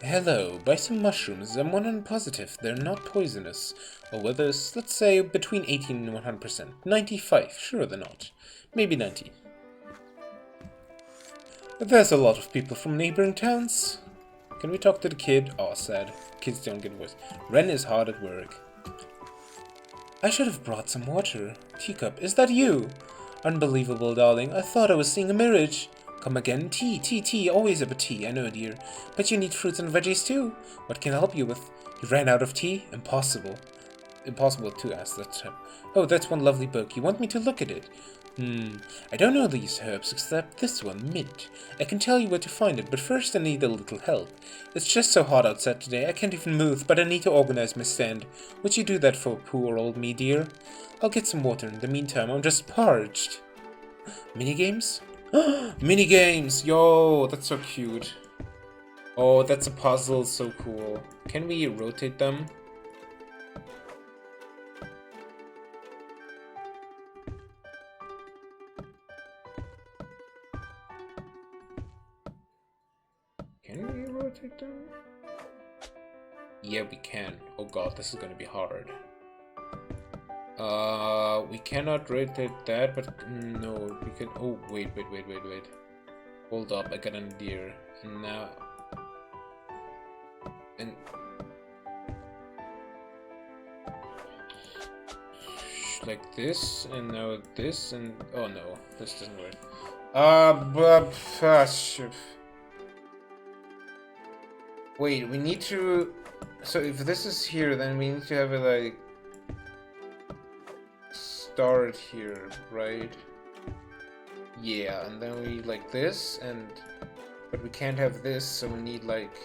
Hello, buy some mushrooms. I'm 100% positive they're not poisonous. Or whether it's, let's say, between 18 and 100%. 95, sure they're not. Maybe 90. There's a lot of people from neighboring towns. Can we talk to the kid? Oh, sad. Kids don't get voice. Ren is hard at work. I should have brought some water. Teacup, is that you? Unbelievable, darling. I thought I was seeing a mirage. Come again? Tea. Always a tea, I know, dear. But you need fruits and veggies too. What can I help you with? You ran out of tea? Impossible. Impossible to ask that time. Oh, that's one lovely book. You want me to look at it? I don't know these herbs except this one, mint. I can tell you where to find it, but first I need a little help. It's just so hot outside today, I can't even move, but I need to organize my stand. Would you do that for poor old me, dear? I'll get some water in the meantime, I'm just parched. Minigames? Minigames! Yo, that's so cute. Oh, that's a puzzle, so cool. Can we rotate them? Can we rotate them? Yeah, we can. Oh god, this is gonna be hard. We cannot rotate that, but no, we can. Oh, wait. Hold up, I got an idea. And now. And. Like this, and now this, and. Oh no, this doesn't work. Wait, we need to... So if this is here, then we need to have it like... start here, right? Yeah, and then we need like this, and... But we can't have this, so we need like...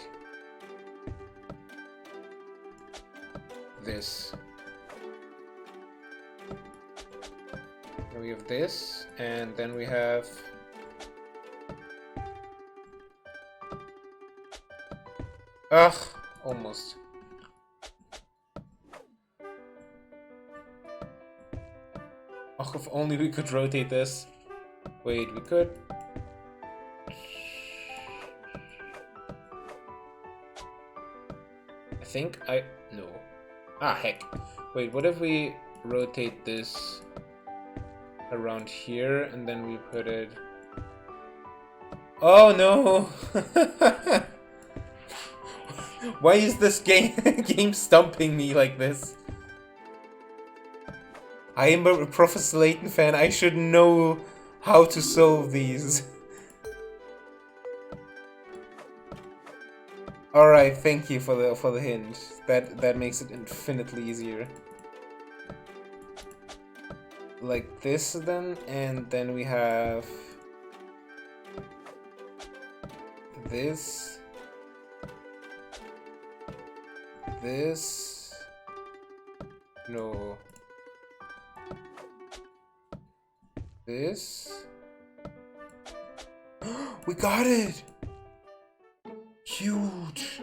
this. Then we have this, and then we have... Ugh, almost. Oh, if only we could rotate this. Wait, we could. I think no. Ah, heck. Wait, what if we rotate this around here and then we put it... Oh no! Why is this game stumping me like this? I am a Professor Layton fan. I should know how to solve these. All right, thank you for the hint. That makes it infinitely easier. Like this then, and then we have this. This. No. This. We got it! Huge!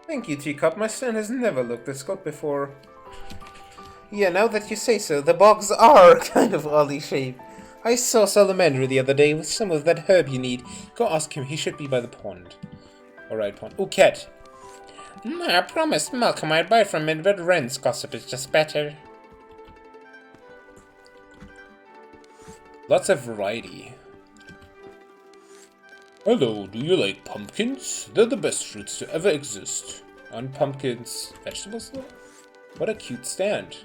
Thank you, Teacup. My son has never looked this good before. Yeah, now that you say so, the bogs are kind of oddly shaped. I saw Salamander the other day with some of that herb you need. Go ask him, he should be by the pond. Alright, pond. Oh, cat. I promised Malcolm I'd buy from him, but Wren's gossip is just better. Lots of variety. Hello, do you like pumpkins? They're the best fruits to ever exist. Aren't pumpkins vegetables though? What a cute stand.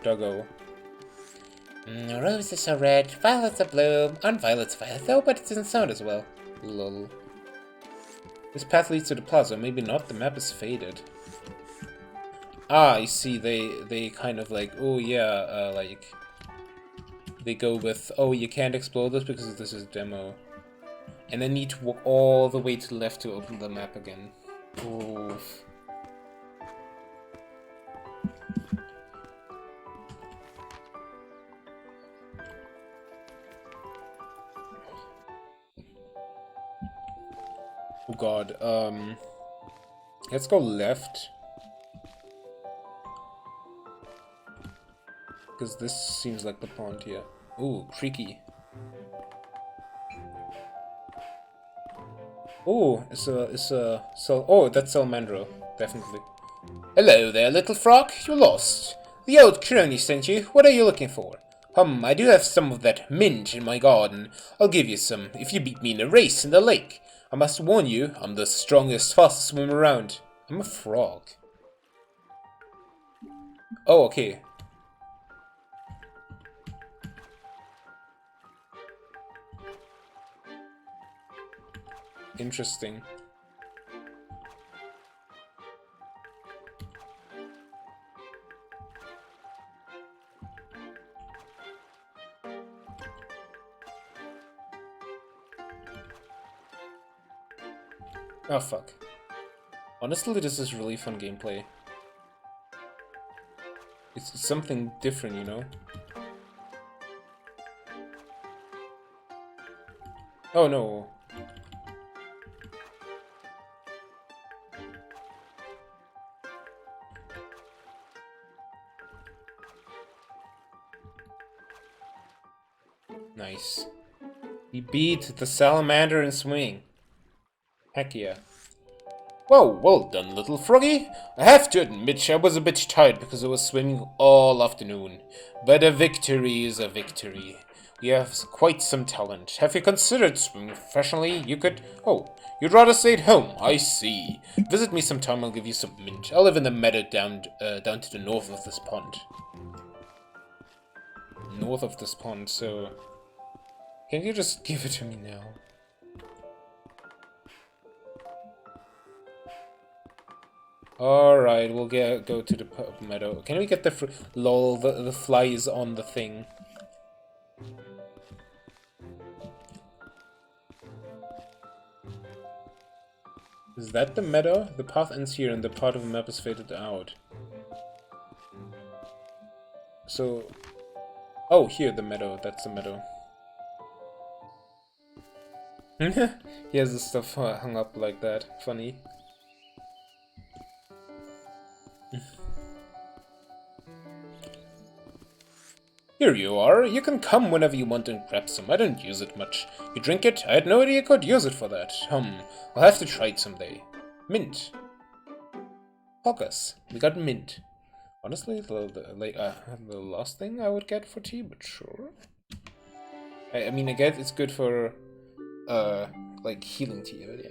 Doggo. Roses are red, violets are blue, and violets violet though, but it doesn't sound as well. Lol. This path leads to the plaza, maybe not, the map is faded. Ah, you see, they kind of like, oh yeah, like... They go with, oh, you can't explore this because this is demo. And then need to walk all the way to the left to open the map again. Oof. Oh god, let's go left. Because this seems like the pond here. Ooh, creaky. Oh, oh, that's Salmandro, definitely. Hello there, little frog. You're lost. The old crony sent you. What are you looking for? I do have some of that mint in my garden. I'll give you some if you beat me in a race in the lake. I must warn you, I'm the strongest, fastest swimmer around. I'm a frog. Oh, okay. Interesting. Oh, fuck. Honestly, this is really fun gameplay. It's something different, you know? Oh, no. Nice. He beat the salamander in swimming. Heck yeah. Whoa, well done, little froggy. I have to admit, I was a bit tired because I was swimming all afternoon. But a victory is a victory. You have quite some talent. Have you considered swimming professionally? You could... Oh, you'd rather stay at home. I see. Visit me sometime, I'll give you some mint. I live in the meadow down to the north of this pond. North of this pond, so... Can you just give it to me now? Alright, we'll go to the meadow. Can we get the lol, the fly is on the thing. Is that the meadow? The path ends here and the part of the map is faded out. So... Oh, here, the meadow. That's the meadow. He has the stuff hung up like that. Funny. Here you are. You can come whenever you want and grab some. I don't use it much. You drink it? I had no idea you could use it for that. I'll have to try it someday. Mint. Hoggers. We got mint. Honestly, the last thing I would get for tea, but sure. I mean, I get it's good for, like, healing tea, but yeah.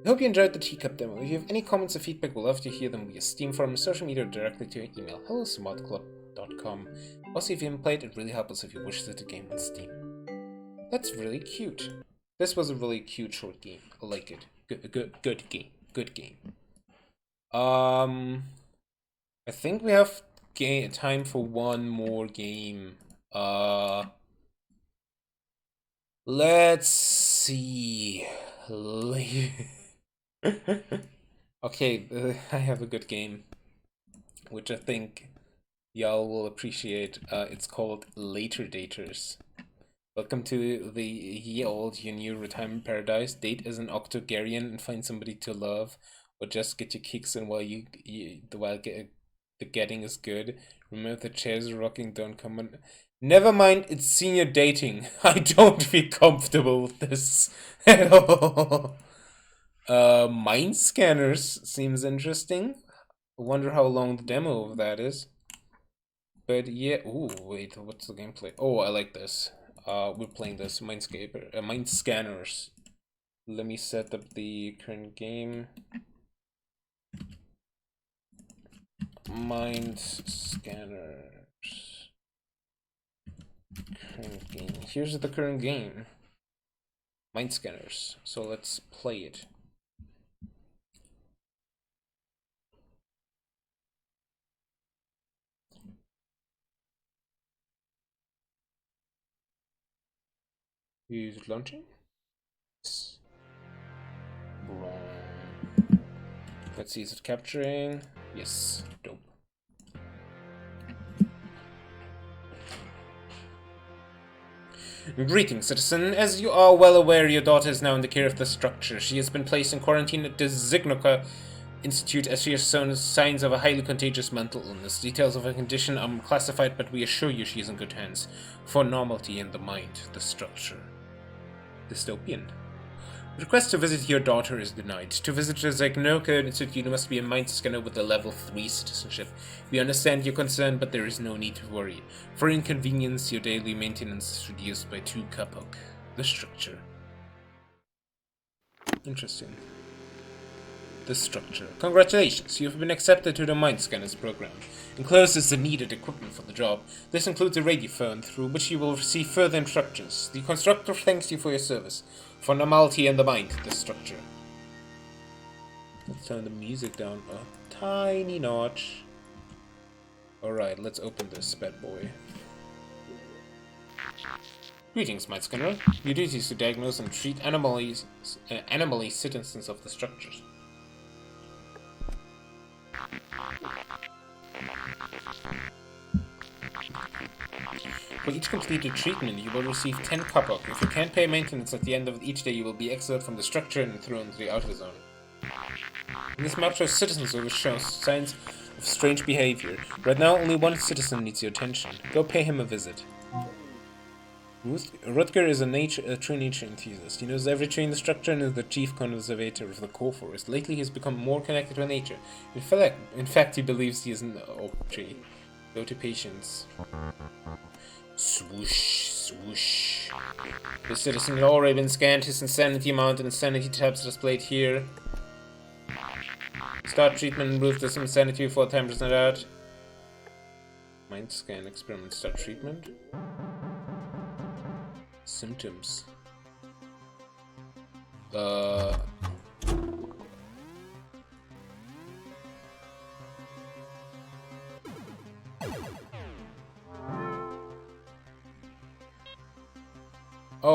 I hope you enjoyed the teacup demo. If you have any comments or feedback, we'll love to hear them via Steam forum, social media, or directly to your email. hellosmartclub.com. Also, if you haven't played, it really helps us if you wish the game on Steam. That's really cute. This was a really cute short game. I like it. Good game. Good game. I think we have time for one more game. Let's see. Okay, I have a good game, which I think y'all will appreciate. It's called Later Daters. Welcome to the ye old, ye new retirement paradise. Date as an octogenarian and find somebody to love, or just get your kicks in while the getting is good. Remember, the chairs are rocking, don't come on. Never mind, it's senior dating. I don't feel comfortable with this at all. Mind scanners seems interesting. I wonder how long the demo of that is. But yeah, ooh, wait, what's the gameplay? Oh, I like this. We're playing this mind scanners. Let me set up the current game. Mind scanners. Current game. Here's the current game. Mind scanners. So let's play it. Is it launching? Yes. Let's see, is it capturing? Yes. Dope. Greetings, citizen. As you are well aware, your daughter is now in the care of the structure. She has been placed in quarantine at the Zignoka Institute as she has shown signs of a highly contagious mental illness. Details of her condition are classified, but we assure you she is in good hands. For normality in the mind, the structure. Dystopian. Request to visit your daughter is denied. To visit the Zignoka Institute, you must be a mind scanner with a level 3 citizenship. We understand your concern, but there is no need to worry. For inconvenience, your daily maintenance is reduced by 2 kapok. The structure. Interesting. the structure. Congratulations, you have been accepted to the Mind Scanners program. Enclosed is the needed equipment for the job. This includes a radiophone through which you will receive further instructions. The constructor thanks you for your service. For normality in the mind, the structure. Let's turn the music down a tiny notch. Alright, let's open this bad boy. Greetings, Mind Scanner. Your duty is to diagnose and treat anomaly citizens of the structures. For each completed treatment, you will receive 10 copper. If you can't pay maintenance at the end of each day, you will be exiled from the structure and thrown into the outer zone. In this map shows citizens who show signs of strange behavior. Right now, only one citizen needs your attention. Go pay him a visit. Rutger is a true nature enthusiast. He knows every tree in the structure and is the chief conservator of the core forest. Lately, he has become more connected to nature. In fact, he believes he is an oak tree. Go to patience. Swoosh, swoosh. The citizen had already been scanned. His insanity amount and insanity tabs are displayed here. Start treatment and move this insanity 4 times out. Mind scan experiment. Start treatment. Symptoms. Oh,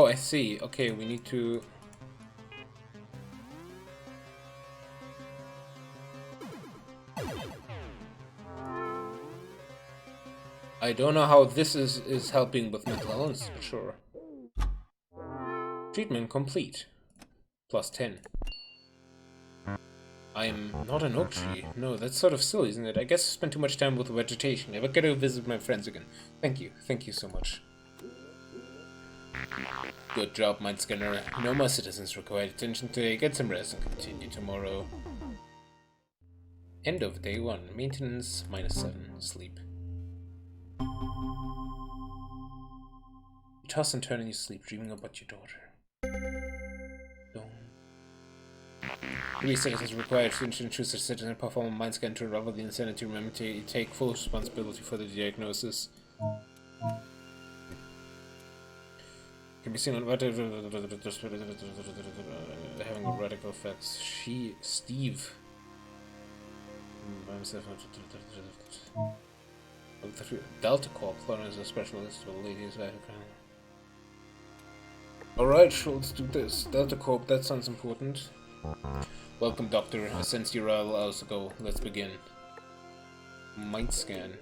I see. Okay, we need to... I don't know how this is helping with mental illness, but sure. Treatment complete. Plus 10. I'm not an oak tree. No, that's sort of silly, isn't it? I guess I spent too much time with vegetation. I better go visit my friends again. Thank you. Thank you so much. Good job, Mind Scanner. No more citizens required attention today. Get some rest and continue tomorrow. End of day 1. Maintenance -7. Sleep. You toss and turn in your sleep, dreaming about your daughter. Three citizens required to choose a citizen, perform a mind scan to unravel the insanity. Remember to take full responsibility for the diagnosis. Can be seen on having a radical effects. Steve. Delta Corp. Lauren is a specialist for the ladies. Alright, so let's do this. Delta Corp, that sounds important. Welcome, Doctor. I sense you're all hours ago. Let's begin. Mind scan.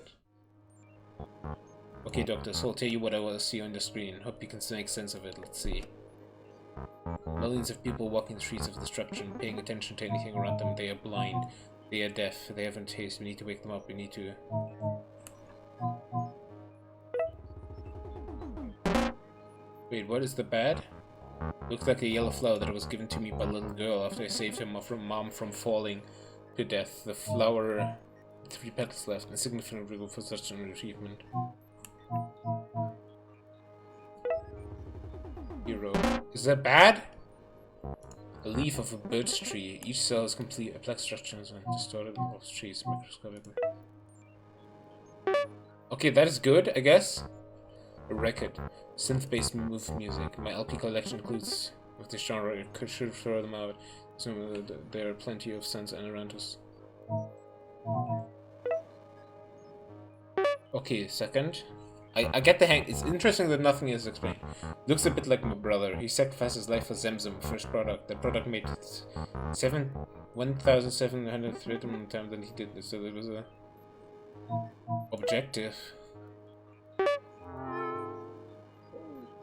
Okay, Doctor, so I'll tell you what I will see on the screen. Hope you can make sense of it. Let's see. Millions of people walking the streets of destruction, paying attention to anything around them. They are blind. They are deaf. They haven't taste. We need to wake them up. We need to... Wait, what is the bad? Looks like a yellow flower that was given to me by a little girl after I saved her mom from falling to death. The flower... 3 petals left. Insignificant reward for such an achievement. Hero. Is that bad? A leaf of a birch tree. Each cell is complete. A black structure is distorted of trees microscopically. Okay, that is good, I guess. A record. Synth-based music. My LP collection includes with this genre. I should throw them out. So there are plenty of scents and around us. Okay, second. I get the hang. It's interesting that nothing is explained. Looks a bit like my brother. He sacrificed his life for Zemzem, first product. That product made 1,700 more times than he did. So there was a objective.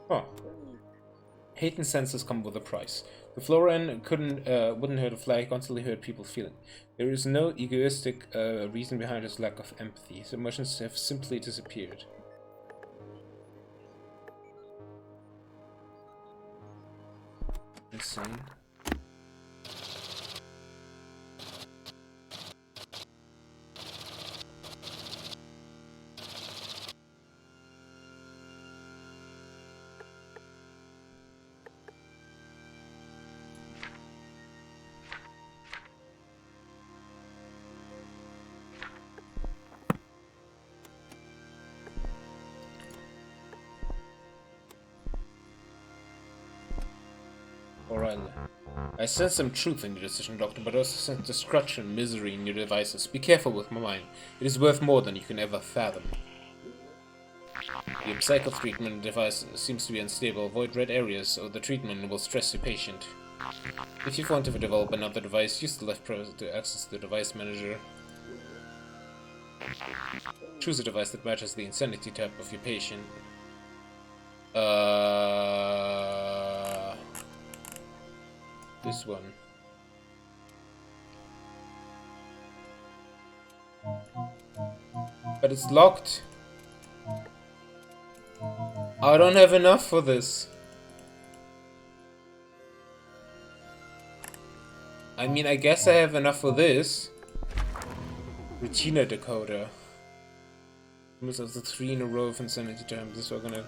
Huh. Hate and senses come with a price. The Floran wouldn't hurt a fly, constantly hurt people's feeling. There is no egoistic reason behind his lack of empathy. His emotions have simply disappeared. Insane. Alright. I sense some truth in your decision, Doctor, but I also sense destruction and misery in your devices. Be careful with my mind. It is worth more than you can ever fathom. The cycle treatment device seems to be unstable. Avoid red areas, or the treatment will stress your patient. If you want to develop another device, use the left press to access the device manager. Choose a device that matches the insanity type of your patient. This one. But it's locked. I don't have enough for this. I mean, I guess I have enough for this. Retina decoder. Most of the 3 in a row of insanity time. This we're gonna.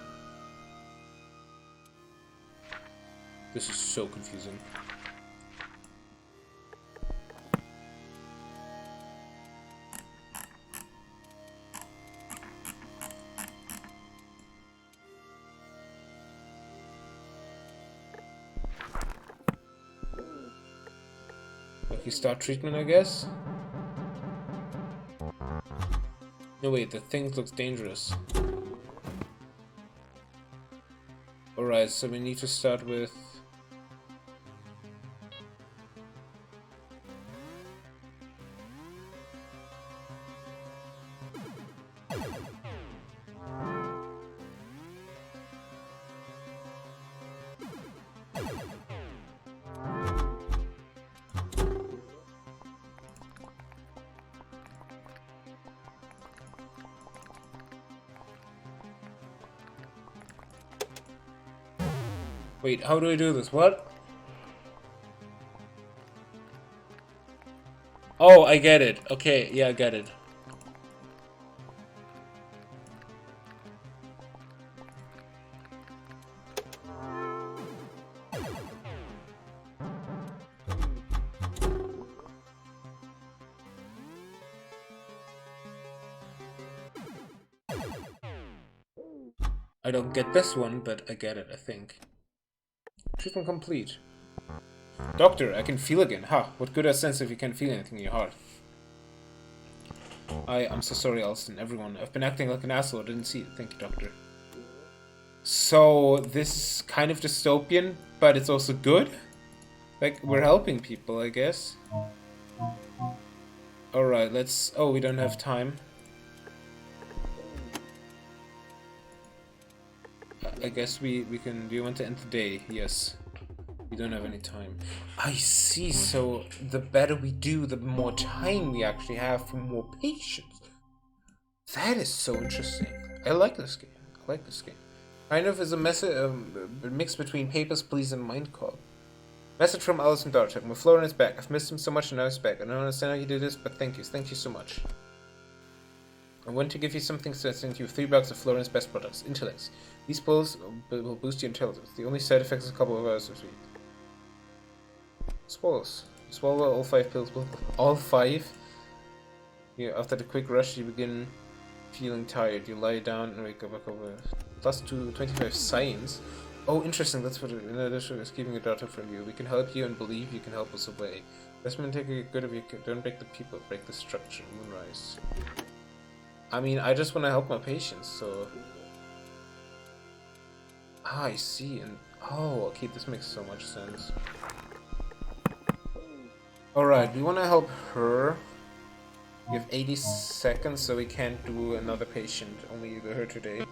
This is so confusing. Okay, start treatment, I guess. No, wait, the thing looks dangerous. Alright, so we need to start with... Wait, how do I do this? What? Oh, I get it. Okay, yeah, I get it. I don't get this one, but I get it, I think. Treatment complete. Doctor, I can feel again. Ha! What good a sense if you can't feel anything in your heart. I'm so sorry, Alston. Everyone. I've been acting like an asshole. I didn't see it. Thank you, Doctor. So, this is kind of dystopian, but it's also good? Like, we're helping people, I guess. Alright, let's... Oh, we don't have time. I guess we can... Do you want to end the day? Yes. We don't have any time. I see, so the better we do, the more time we actually have for more patients. That is so interesting. I like this game. I like this game. Kind of is a mix between Papers, Please and Mind Call. Message from Alison Darchak. My Florin is back. I've missed him so much and now he's back. I don't understand how you did this, but thank you. Thank you so much. I want to give you something, so I sent you 3 bags of Florin's best products, Intellects. These pills will boost your intelligence. The only side effect is a couple of hours this week. Swallows. You swallow all 5 pills. All 5? Yeah, after the quick rush, you begin feeling tired. You lie down and wake up over. Plus 25 science. Oh, interesting. That's what in addition is keeping your daughter from you. We can help you and believe you can help us away. Investment take good of you. Don't break the people, break the structure. Moonrise. I mean, I just want to help my patients, so... Ah, I see, and... Oh, okay, this makes so much sense. Alright, we want to help her. We have 80 seconds, so we can't do another patient, only her today.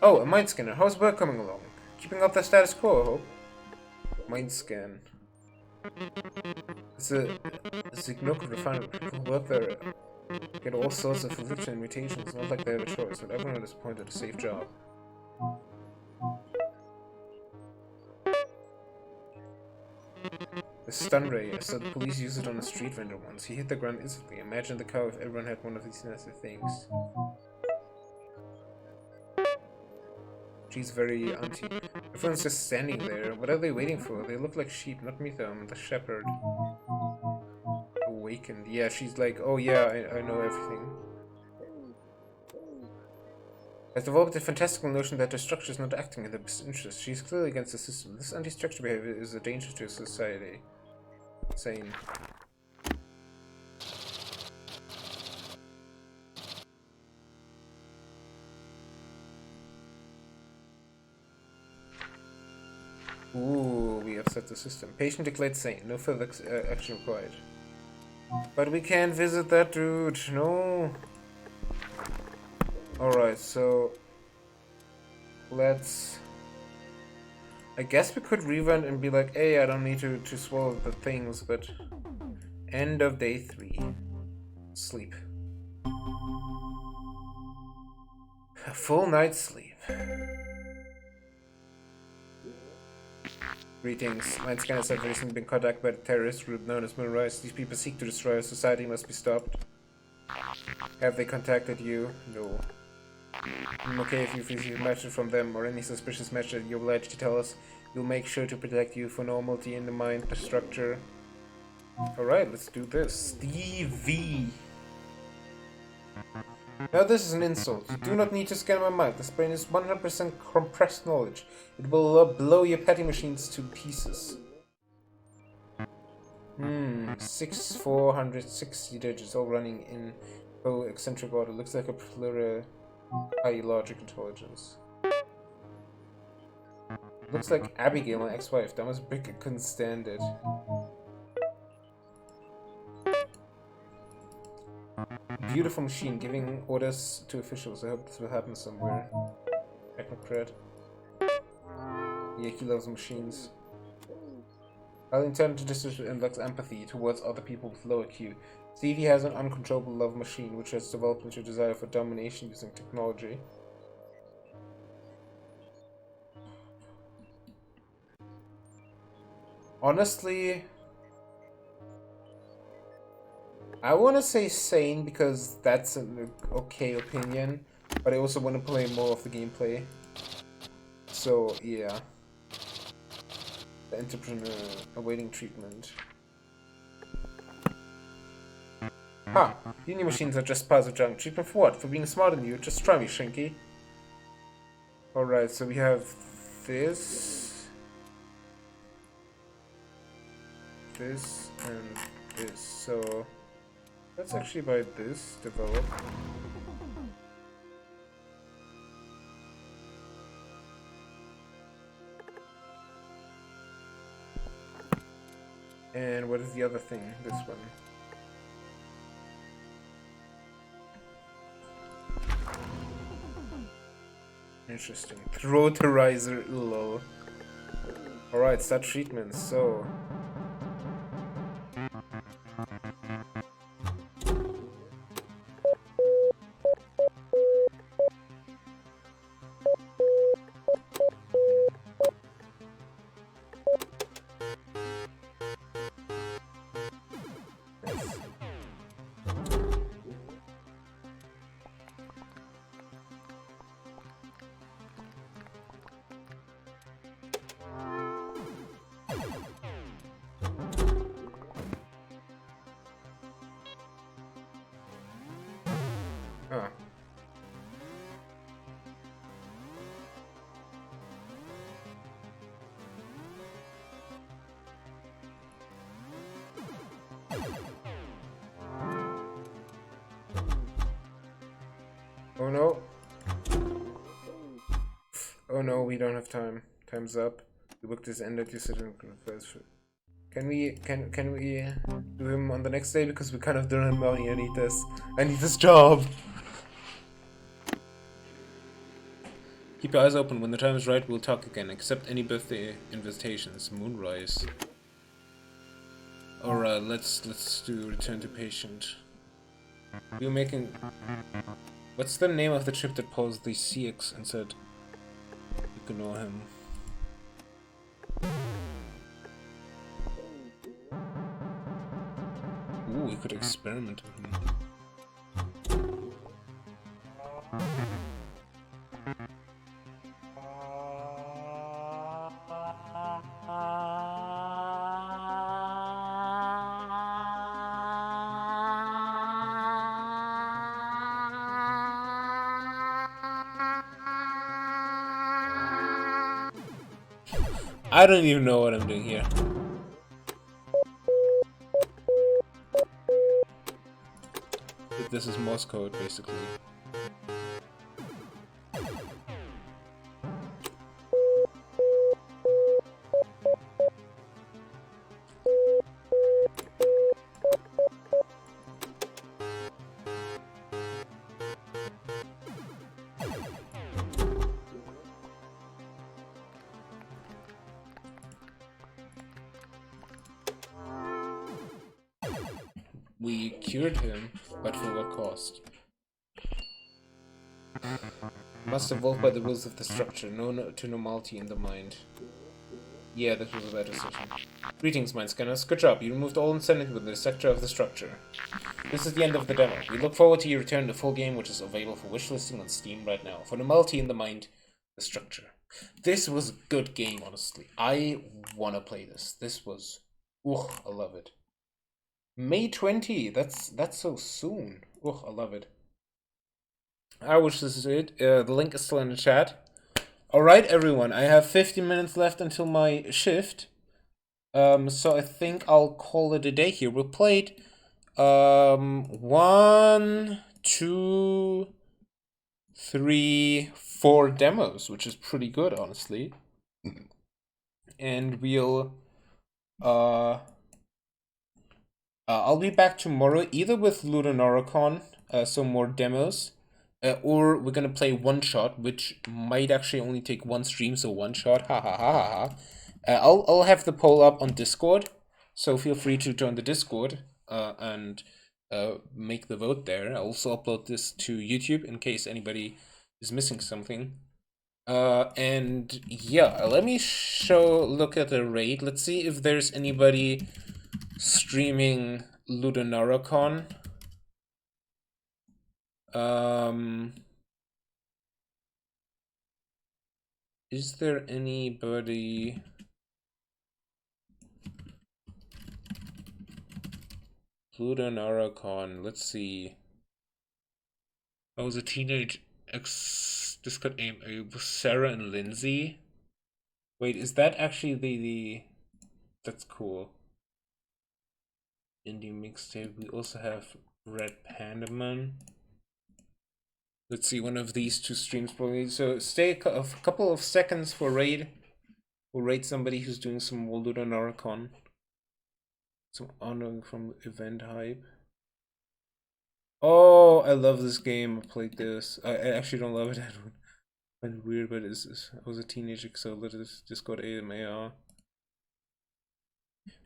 Oh, a mind scanner. How's work coming along? Keeping up the status quo, I hope. Mind scan. It's a Signoka refinery. People work there get all sorts of religion and mutations, not like they have a choice, but everyone at this point did a safe job. The stun ray, I saw the police use it on a street vendor once. He hit the ground instantly. Imagine the cow if everyone had one of these nasty things. She's very auntie. Everyone's just standing there. What are they waiting for? They look like sheep, not me though. I'm the shepherd. Awakened. Yeah, she's like, oh yeah, I know everything. has developed a fantastical notion that the structure is not acting in the best interest. She is clearly against the system. This anti-structure behavior is a danger to society. Sane. Ooh, we upset the system. Patient declared sane. No further action required. But we can't visit that dude. No. Alright, so let's... I guess we could revent and be like, hey, I don't need to swallow the things, but... End of day 3. Sleep. A full night's sleep. Greetings. Line scanners have recently been contacted by the terrorist group known as Moonrise. These people seek to destroy our society, must be stopped. Have they contacted you? No. I'm okay if you receive a message from them or any suspicious message you're obliged to tell us. We'll make sure to protect you for normality in the mind, the structure. Alright, let's do this. Stevie! Now this is an insult. You do not need to scan my mind. This brain is 100% compressed knowledge. It will blow your petty machines to pieces. 460 digits, all running in eccentric order. Looks like a plura high logic intelligence. Looks like Abigail, my ex-wife. That was big. I couldn't stand it. Beautiful machine, giving orders to officials. I hope this will happen somewhere. Technocrat. Yeah, he loves machines. Highly intelligent district and lacks empathy towards other people with low IQ. Stevie has an uncontrollable love machine, which has developed into a desire for domination using technology. Honestly, I want to say sane because that's an okay opinion, but I also want to play more of the gameplay. So, yeah. The entrepreneur awaiting treatment. Ha! Union machines are just piles of junk. Treatment for what? For being smarter than you? Just try me, Shinky. Alright, so we have this. This and this. So let's actually buy this, develop. And what is the other thing? This one. Interesting. Throaterizer, lol. Alright, start treatment, so... Ah. Oh no. Oh no, we don't have time. Time's up. The book is ended. You said in first. Can we do him on the next day because we kind of don't have money. I need this. I need this job. Keep your eyes open. When the time is right, we'll talk again. Accept any birthday invitations. Moonrise. Alright, let's do return to patient. We're making... What's the name of the chip that paused the CX and said ignore him? Ooh, we could experiment with him. I don't even know what I'm doing here. This is Morse code, basically. We cured him, but for what cost? Must evolve by the rules of the structure, to normality in the mind. Yeah, this was a bad decision. Greetings, mind scanners. Good job, you removed all insanity within the sector of the structure. This is the end of the demo. We look forward to your return to the full game, which is available for wishlisting on Steam right now. For normality in the mind, the structure. This was a good game, honestly. I wanna play this. This was... Ugh, I love it. May 20, that's so soon. Ugh, I love it. I wish this is it. The link is still in the chat. Alright, everyone, I have 50 minutes left until my shift. So I think I'll call it a day here. We played 1, 2, 3, 4 demos, which is pretty good, honestly. And we'll I'll be back tomorrow, either with LudoNarraCon, so more demos, or we're gonna play One Shot, which might actually only take one stream, so One Shot, ha ha ha ha ha. I'll have the poll up on Discord, so feel free to join the Discord and make the vote there. I'll also upload this to YouTube in case anybody is missing something. And yeah, let me look at the raid. Let's see if there's anybody streaming LudoNarraCon. Is there anybody? LudoNarraCon, let's see. I was a teenage Discord aim. It was Sarah and Lindsay. Wait, is that actually the that's cool. Indie mixtape. We also have Red Pandaman. Let's see, one of these two streams probably. So stay a couple of seconds for raid. We'll raid somebody who's doing some LudoNarraCon. Some honor from event hype. Oh, I love this game. I played this. I actually don't love it. That went weird, but I was a teenager, so let us Discord AMAR.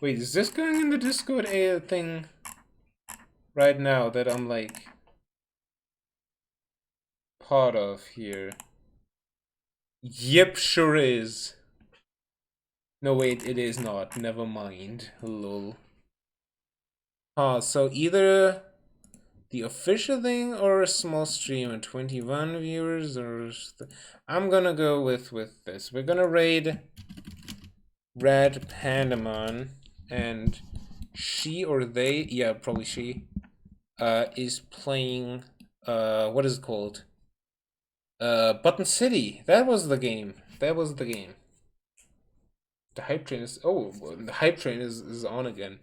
Wait, is this going in the Discord A thing right now that I'm like part of here? Yep, sure is. No, wait, it is not. Never mind. Lol. So either the official thing or a small stream and 21 viewers, or I'm gonna go with this. We're gonna raid Red Pandaman, and she or they, yeah, probably she, is playing what is it called? Button City. That was the game. That was the game. The hype train is the hype train is on again.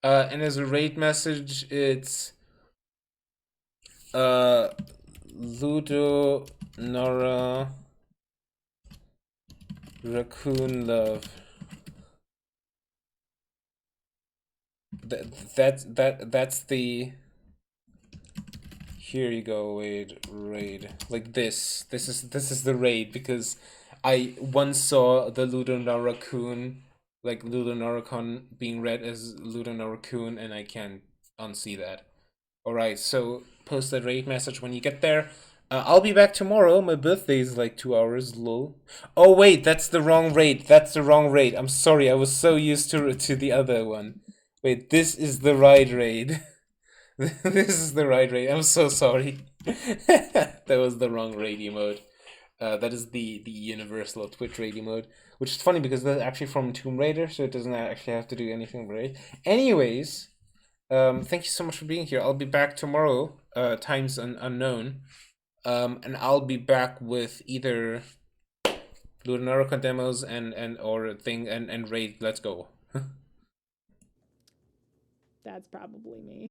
And as a raid message, it's Ludo Nara Raccoon Love. That's the. Here you go. Wait, raid like this. This is the raid because I once saw the LudoNarraCon, like LudoNarraCon being read as LudoNarraCon, and I can't unsee that. Alright, so post that raid message when you get there. I'll be back tomorrow. My birthday is like 2 hours, lol. Oh wait, that's the wrong raid. That's the wrong raid. I'm sorry, I was so used to the other one. Wait, this is the right raid. This is the right raid. I'm so sorry. That was the wrong raid emote. That is the universal Twitch raid emote, which is funny because that's actually from Tomb Raider, so it doesn't actually have to do anything with raid. Anyways, thank you so much for being here. I'll be back tomorrow. Times unknown. And I'll be back with either LudoNarraCon demos and or thing and raid. Let's go. That's probably me.